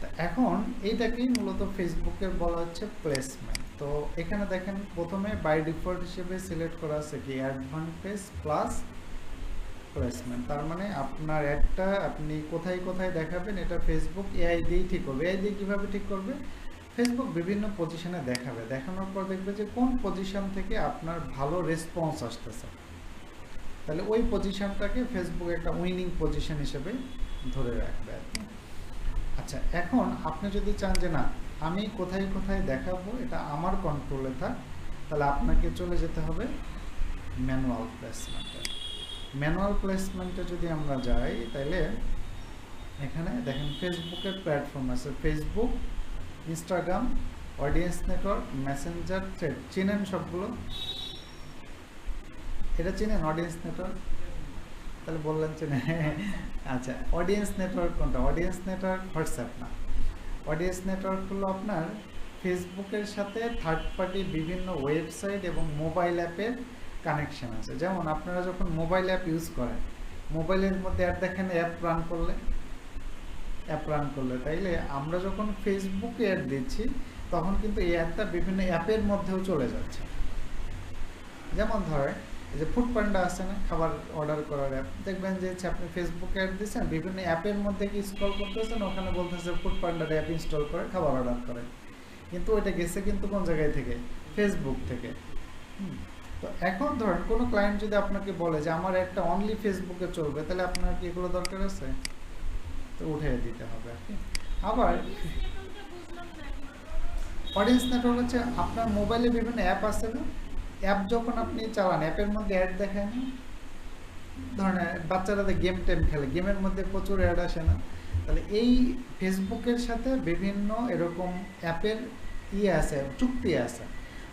তা এখন এইটাকেই মূলত ফেসবুকের বলা হচ্ছে প্লেসমেন্ট। তো এখানে দেখেন প্রথমে বাই ডিফল্ট হিসেবে সিলেক্ট করা আছে কি অ্যাডভান্টেজ প্লাস প্লেসমেন্ট। তার মানে আপনার অ্যাডটা আপনি কোথায় কোথায় দেখাবেন এটা ফেসবুক AI দিয়েই ঠিক করবে। AI দিয়ে কীভাবে ঠিক করবে? ফেসবুক বিভিন্ন পজিশনে দেখাবে, দেখানোর পর দেখবে যে কোন পজিশন থেকে আপনার ভালো রেসপন্স আসতেছে, তাহলে ওই পজিশনটাকে ফেসবুক একটা উইনিং পজিশন হিসেবে ধরে রাখবে আর কি। আচ্ছা, এখন আপনি যদি চান যে না আমি কোথায় কোথায় দেখাবো এটা আমার কন্ট্রোলে থাক, তাহলে আপনাকে চলে যেতে হবে ম্যানুয়াল প্লেসমেন্টে যদি আমরা যাই তাহলে এখানে দেখেন ফেসবুকের প্ল্যাটফর্ম আছে, Facebook, Instagram, audience network, Messenger, thread. চিনেন সবগুলো? এটা চিনেন অডিয়েন্স নেটওয়ার্ক? তাহলে বললেন চিনেন। আচ্ছা, অডিয়েন্স নেটওয়ার্ক কোনটা? অডিয়েন্স নেটওয়ার্ক হোয়াটসঅ্যাপ না। অডিয়েন্স নেটওয়ার্ক হলো আপনার ফেসবুকের সাথে থার্ড পার্টি বিভিন্ন ওয়েবসাইট এবং মোবাইল অ্যাপের কানেকশন আছে। যেমন আপনারা যখন মোবাইল অ্যাপ ইউজ করেন, মোবাইলের মধ্যে অ্যাড দেখেন, অ্যাপ রান করলে তাইলে আমরা যখন ফেসবুকে অ্যাড দিচ্ছি তখন কিন্তু এই অ্যাডটা বিভিন্ন অ্যাপের মধ্যেও চলে যাচ্ছে। যেমন ধরেন এই যে ফুড পান্ডা আছে না, খাবার অর্ডার করার অ্যাপ, দেখবেন যে আপনি ফেসবুকে অ্যাড দিচ্ছেন, বিভিন্ন অ্যাপের মধ্যে কি স্ক্রল করতেছেন, ওখানে বলতেছে ফুড পান্ডার অ্যাপ ইনস্টল করে খাবার অর্ডার করেন, কিন্তু ওইটা গেছে কিন্তু কোন জায়গায় থেকে? ফেসবুক থেকে। তো এখন ধরেন কোনো ক্লায়েন্ট যদি আপনাকে বলে যে আমার একটা অনলি ফেসবুকে চলবে, তাহলে আপনার কি এগুলো দরকার আছে? তো উঠে দিতে হবে আর কি। আবার অডিয়েন্স নেটওয়ার্ক হচ্ছে আপনার মোবাইলে বিভিন্ন অ্যাপ আছে না, অ্যাপ যখন আপনি চালান অ্যাপের মধ্যে অ্যাড দেখেন, ধরেন বাচ্চারা গেম খেলে, গেমের মধ্যে প্রচুর অ্যাড আসে না, তাহলে এই ফেসবুকের সাথে বিভিন্ন এরকম অ্যাপের আছে, চুক্তি আছে।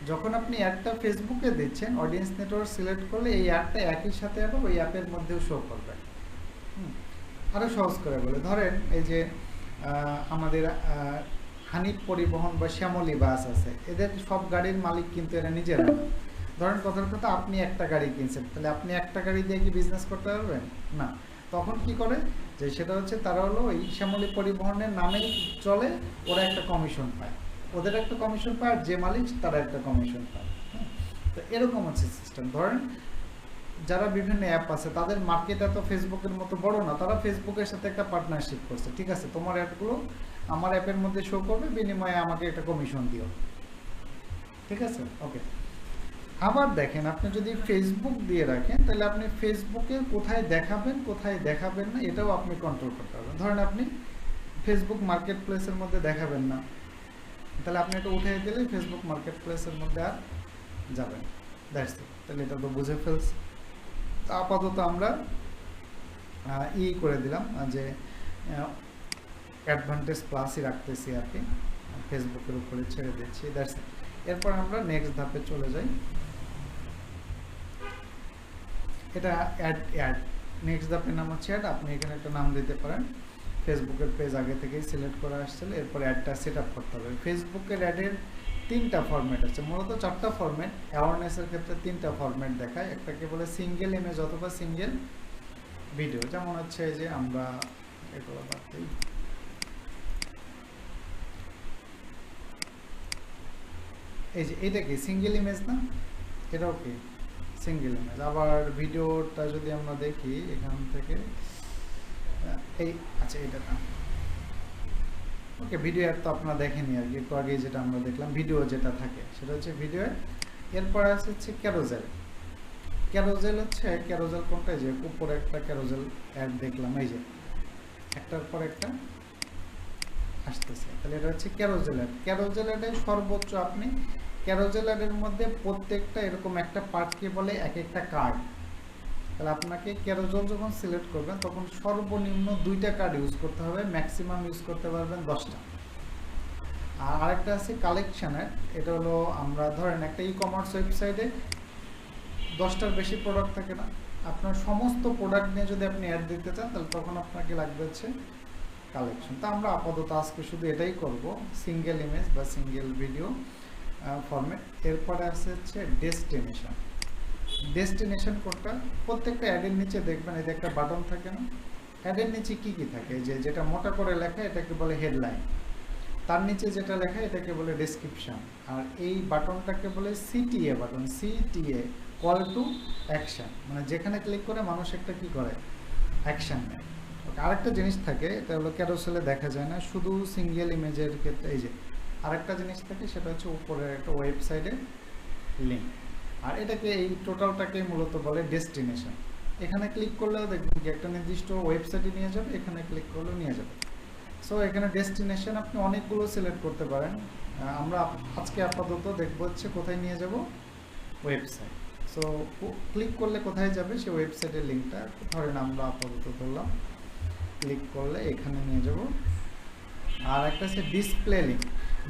যখন আপনি অ্যাডটা ফেসবুকে দিচ্ছেন, অডিয়েন্স নেটওয়ার্ক সিলেক্ট করলে এই অ্যাডটা একই সাথে আবার ওই অ্যাপের মধ্যেও শো করবে। আরও সহজ করে বলে ধরেন এই যে আমাদের হানিফ পরিবহন বা শ্যামলী বাস আছে, এদের সব গাড়ির মালিক কিন্তু এরা নিজেরা না। ধরেন কথার কথা আপনি একটা গাড়ি কিনছেন, তাহলে আপনি একটা গাড়ি দিয়ে কি বিজনেস করতে পারবেন না। তখন কি করে যে সেটা হচ্ছে তারা হলো ওই শ্যামলী পরিবহনের নামেই চলে, ওরা একটা কমিশন পায়, ওদের একটা কমিশন পায়, আর যে মালিক তারা একটা কমিশন পায়। তো এরকম হচ্ছে সিস্টেম। ধরেন যারা বিভিন্ন অ্যাপ আছে তাদের মার্কেট এত ফেসবুকের মতো বড় না, তারা ফেসবুকের সাথে একটা পার্টনারশিপ করছে, ঠিক আছে তোমার অ্যাডগুলো আমার অ্যাপের মধ্যে শো করবে, বিনিময়ে আমাকে একটা কমিশন দিও, ঠিক আছে, ওকে। আবার দেখেন আপনি যদি ফেসবুক দিয়ে রাখেন, তাহলে আপনি ফেসবুকে কোথায় দেখাবেন না এটাও আপনি কন্ট্রোল করতে পারবেন। ধরেন আপনি ফেসবুক মার্কেট প্লেসের মধ্যে দেখাবেন না, তাহলে আপনি এটা উঠিয়ে দিলে ফেসবুক মার্কেট প্লেসের মধ্যে আর যাবেন, দ্যাটস ইট। তাহলে এটা তো বুঝে ফেলছি। তো আপাতত আমরা করে দিলাম যে অ্যাডভান্টেজ প্লাসই রাখতেছি আর কি, ফেসবুকের উপরে ছেড়ে দিচ্ছি, দ্যাটস ইট। এরপর আমরা নেক্সট ধাপে চলে যাই। এটা অ্যাড নেক্সট ধাপের নাম হচ্ছে অ্যাড। আপনি এখানে একটা নাম দিতে পারেন, ফেসবুকের পেজ আগে থেকেই সিলেক্ট করা আসছিল, এরপর অ্যাডটা সেট আপ করতে হবে। ফেসবুকের অ্যাডের 3টা ফরম্যাট আছে, মূলত 4টা ফরম্যাট। অ্যাওয়ারনেসের ক্ষেত্রে 3টা ফরম্যাট দেখায়, একটাকে বলে সিঙ্গেল ইমেজ অথবা সিঙ্গেল ভিডিও। যেমন হচ্ছে যে আমরা এগুলো বাদ দিই, এই যে এটা কি সিঙ্গেল ইমেজ না, এটাও কি সিঙ্গেল ইমেজ। আবার ভিডিওটা যদি আমরা দেখি এখান থেকে এই, আচ্ছা এটা না, ওকে ভিডিও অ্যাড তো আপনারা দেখেনি আর কি, একটু আগে যেটা আমরা দেখলাম ভিডিও যেটা থাকে সেটা হচ্ছে ভিডিও। এরপর আছে হচ্ছে ক্যারোজেল। ক্যারোজেল কোনটা, যে উপরে একটা ক্যারোজেল অ্যাড দেখলাম, এই যে একটার পর একটা আসতেছে, তাহলে এটা হচ্ছে ক্যারোজেল অ্যাড। ক্যারোজেল অ্যাডে সর্বোচ্চ আপনি ক্যারোজেল অ্যাডের মধ্যে প্রত্যেকটা এরকম একটা পার্টকে বলে এক একটা কার্ড। তাহলে আপনাকে ক্যারোজেল যখন সিলেক্ট করবেন তখন সর্বনিম্ন 2টা কার্ড ইউজ করতে হবে, ম্যাক্সিমাম ইউজ করতে পারবেন 10টা। আর আরেকটা আছে কালেকশনের, এটা হলো আমরা ধরেন একটা ই-কমার্স ওয়েবসাইটে 10টার বেশি প্রোডাক্ট থাকে না, আপনার সমস্ত প্রোডাক্ট নিয়ে যদি আপনি অ্যাড দিতে চান তাহলে তখন আপনাকে লাগবে হচ্ছে কালেকশন। তো আমরা আপাতত আজকে শুধু এটাই করব, সিঙ্গেল ইমেজ বা সিঙ্গেল ভিডিও ফরম্যাট। এরপরে আছে হচ্ছে ডেস্টিনেশন কোডটা। প্রত্যেকটা অ্যাডের নিচে দেখবেন এই যে একটা বাটন থাকে না, অ্যাডের নিচে কি থাকে, যেটা মোটা করে লেখা এটাকে বলে হেডলাইন, তার নিচে যেটা লেখা এটাকে বলে ডেসক্রিপশন, আর এই বাটনটাকে বলে CTA button, CTA call to action, মানে যেখানে ক্লিক করে মানুষ একটা কি করে, অ্যাকশন নেয়। আরেকটা জিনিস থাকে, এটা হলো ক্যারোসেলে দেখা যায় না, শুধু সিঙ্গেল ইমেজের ক্ষেত্রে এই যে আরেকটা জিনিস থাকে, সেটা হচ্ছে উপরে একটা ওয়েবসাইটের লিঙ্ক, আর এটাকে এই টোটালটাকে মূলত বলে ডেস্টিনেশন। এখানে ক্লিক করলেও দেখবেন কি একটা নির্দিষ্ট ওয়েবসাইটে নিয়ে যাবে, এখানে ক্লিক করলেও নিয়ে যাবে। সো এখানে ডেস্টিনেশন আপনি অনেকগুলো সিলেক্ট করতে পারেন, আমরা আজকে আপাতত দেখবো হচ্ছে কোথায় নিয়ে যাব, ওয়েবসাইট। সো ক্লিক করলে কোথায় যাবে, সেই ওয়েবসাইটের লিঙ্কটা ধরেন আমরা আপাতত ধরলাম, ক্লিক করলে এখানে নিয়ে যাব। আর একটা হচ্ছে display link.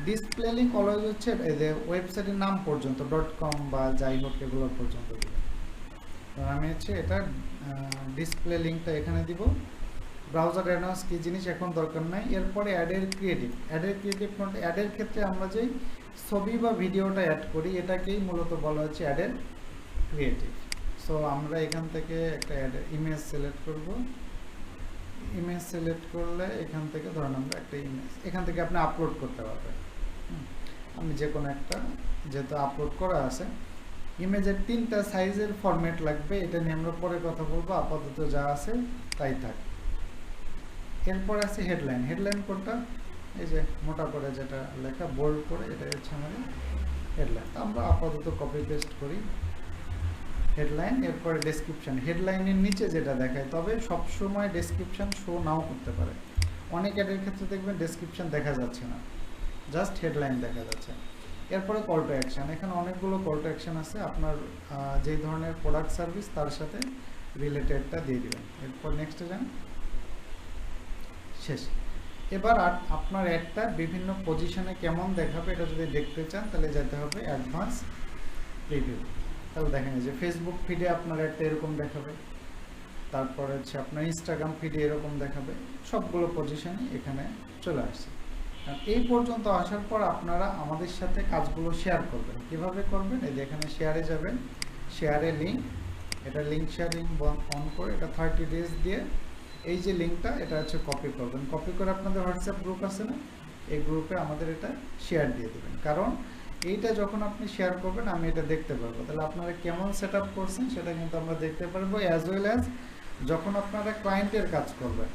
Display link always হচ্ছে এই যে ওয়েবসাইটের নাম পর্যন্ত .com বা যাই হোক এগুলো পর্যন্ত দিবেন। আমি হচ্ছে এটা ডিসপ্লে লিঙ্কটা এখানে দিব। ব্রাউজার অ্যাডভান্স কি জিনিস এখন দরকার নাই। এরপরে অ্যাডের ক্রিয়েটিভ নোট। অ্যাডের ক্ষেত্রে আমরা যেই ছবি বা ভিডিওটা অ্যাড করি এটাকেই মূলত বলা হচ্ছে অ্যাডের ক্রিয়েটিভ। সো আমরা এখান থেকে একটা অ্যাডের ইমেজ সিলেক্ট করব। ইমেজ সিলেক্ট করলে এখান থেকে ধরুন আমরা একটা ইমেজ এখান থেকে আপনি আপলোড করতে পারবেন। আমি যে কোনো একটা, যেহেতু আপলোড করা আছে, ইমেজের 3টা সাইজের ফরম্যাট লাগবে, এটা নিয়ে আমরা পরে কথা বলবো, আপাতত যা আছে তাই থাক। এরপর আছে হেডলাইন। হেডলাইন কোডটা এই যে মোটা করে যেটা লেখা বোল্ড করে, এটা হচ্ছে আমাদের হেডলাইন। আমরা আপাতত কপি পেস্ট করি হেডলাইন। এরপরে ডেসক্রিপশন। হেডলাইনের নিচে যেটা দেখায়, তবে সবসময় ডেসক্রিপশন শো নাও করতে পারে। অনেক অ্যাডের ক্ষেত্রে দেখবেন ডেসক্রিপশন দেখা যাচ্ছে না, জাস্ট হেডলাইন দেখা যাচ্ছে। এরপরে কল টু অ্যাকশন। এখানে অনেকগুলো কল টু অ্যাকশন আছে, আপনার যেই ধরনের প্রোডাক্ট সার্ভিস তার সাথে রিলেটেডটা দিয়ে দিবেন। এরপর নেক্সটে যান, শেষ। এবার আপনার অ্যাডটা বিভিন্ন পজিশনে কেমন দেখাবে এটা যদি দেখতে চান তাহলে যেতে হবে অ্যাডভান্স প্রিভিউ। তাহলে দেখেন যে ফেসবুক ফিডে আপনার অ্যাডটা এরকম দেখাবে, তারপর হচ্ছে আপনার ইনস্টাগ্রাম ফিডে এরকম দেখাবে, সবগুলো পজিশনই এখানে চলে আসছে। আর এই পর্যন্ত আসার পর আপনারা আমাদের সাথে কাজগুলো শেয়ার করবেন। কিভাবে করবেন, এই যে এখানে শেয়ারে যাবেন, শেয়ারে লিঙ্ক, এটা লিঙ্ক শেয়ারিং অন করে এটা 30 days দিয়ে এই যে লিঙ্কটা এটা হচ্ছে কপি করবেন। কপি করে আপনাদের হোয়াটসঅ্যাপ গ্রুপ আছে না, এই গ্রুপে আমাদের এটা শেয়ার দিয়ে দেবেন। কারণ এইটা যখন আপনি শেয়ার করবেন আমি এটা দেখতে পারবো, তাহলে আপনারা কেমন সেট আপ করছেন সেটা কিন্তু আমরা দেখতে পারবো। অ্যাজ ওয়েল অ্যাজ যখন আপনারা ক্লায়েন্টের কাজ করবেন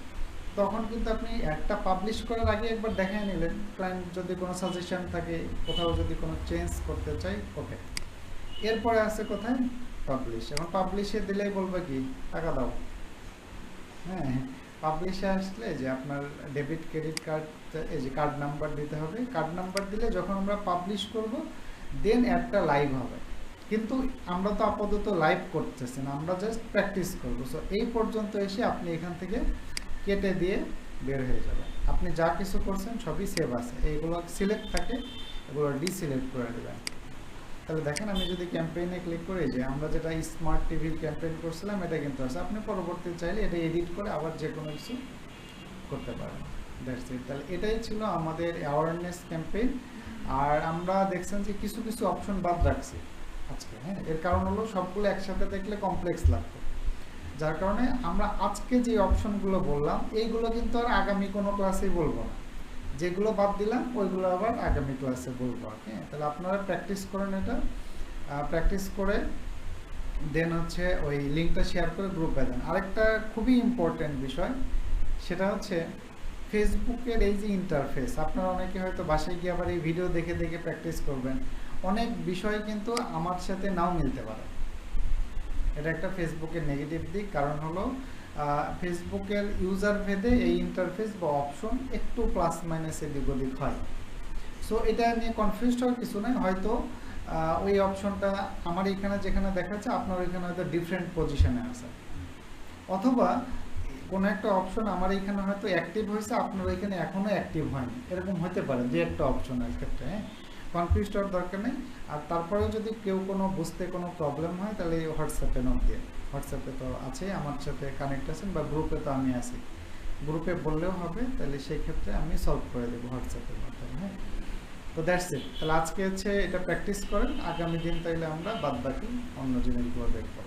তখন কিন্তু আপনি একটা পাবলিশ করার আগে একবার দেখায় নিলেন, ক্লায়েন্ট যদি কোনো সাজেশন থাকে, কোথাও যদি কোনো চেঞ্জ করতে চাই, ওকে। এরপরে আছে কোথায়, পাবলিশ। এখন পাবলিশে দিলেই বলবে কি টাকা দাও। হ্যাঁ, পাবলিশে আসলে যে আপনার ডেবিট ক্রেডিট কার্ড, এই যে কার্ড নাম্বার দিতে হবে। কার্ড নাম্বার দিলে যখন আমরা পাবলিশ করব দেন অ্যাডটা লাইভ হবে। কিন্তু আমরা তো আপাতত লাইভ করতেছি না, আমরা জাস্ট প্র্যাকটিস করবো। সো এই পর্যন্ত এসে আপনি এখান থেকে কেটে দিয়ে বের হয়ে যাবেন। আপনি যা কিছু করছেন সবই সেভ আছে, এইগুলো সিলেক্ট থাকে, এগুলো ডিসিলেক্ট করে দেবেন। তাহলে দেখেন আমি যদি ক্যাম্পেইনে ক্লিক করি, যে আমরা যেটা স্মার্ট টিভির ক্যাম্পেইন করছিলাম এটা কিন্তু আছে। আপনি পরবর্তী চাইলে এটা এডিট করে আবার যে কোনো কিছু করতে পারেন। That's it. তাহলে এটাই ছিল আমাদের অ্যাওয়ারনেস ক্যাম্পেইন। আর আমরা দেখছেন যে কিছু কিছু অপশন বাদ রাখছি আজকে। হ্যাঁ, এর কারণ হলো সবগুলো একসাথে দেখলে কমপ্লেক্স লাগবে, যার কারণে আমরা আজকে যে অপশনগুলো বললাম এইগুলো কিন্তু আর আগামী কোনো ক্লাসেই বলবো না, যেগুলো বাদ দিলাম ওইগুলো আবার আগামী ক্লাসে বলবো। হ্যাঁ, তাহলে আপনারা প্র্যাকটিস করেন, এটা প্র্যাকটিস করে দেন হচ্ছে ওই লিঙ্কটা শেয়ার করে গ্রুপে দেন। আরেকটা খুবই ইম্পর্টেন্ট বিষয়, সেটা হচ্ছে ফেসবুকের এই যে ইন্টারফেস, আপনারা অনেকে হয়তো বাসায় গিয়ে আবার এই ভিডিও দেখে দেখে প্র্যাকটিস করবেন, অনেক বিষয় কিন্তু আমার সাথে নাও মিলতে পারে। এটা একটা ফেসবুকের নেগেটিভ দিক, কারণ হলো ফেসবুকের ইউজার ভেদে এই ইন্টারফেস বা অপশন একটু প্লাস মাইনাস এদিক ওদিক হয়। সো এটা নিয়ে কনফিউজড হওয়ার কিছু নাই, হয়তো ওই অপশনটা আমার এখানে যেখানে দেখাচ্ছে আপনার ওইখানে হয়তো ডিফারেন্ট পজিশনে আছে, অথবা কোনো একটা অপশন আমার এখানে হয়তো অ্যাক্টিভ হয়েছে আপনার ওইখানে এখনও অ্যাক্টিভ হয়নি, এরকম হতে পারে যে একটা অপশনের ক্ষেত্রে। হ্যাঁ, কনফিউজড হওয়ার দরকার নেই। আর তারপরেও যদি কেউ কোনো বুঝতে কোনো প্রবলেম হয় তাহলে এই হোয়াটসঅ্যাপে নোট দিয়ে, হোয়াটসঅ্যাপে তো আছে আমার সাথে কানেক্ট আছেন, বা গ্রুপে তো আমি আছি, গ্রুপে বললেও হবে, তাহলে সেই ক্ষেত্রে আমি সলভ করে দেবো হোয়াটসঅ্যাপের মাধ্যমে। হ্যাঁ, তো দ্যাটস ইট। তাহলে আজকে হচ্ছে এটা প্র্যাকটিস করেন, আগামী দিন তাইলে আমরা বাদ বাকি অন্য জিনিসগুলো দেখবো।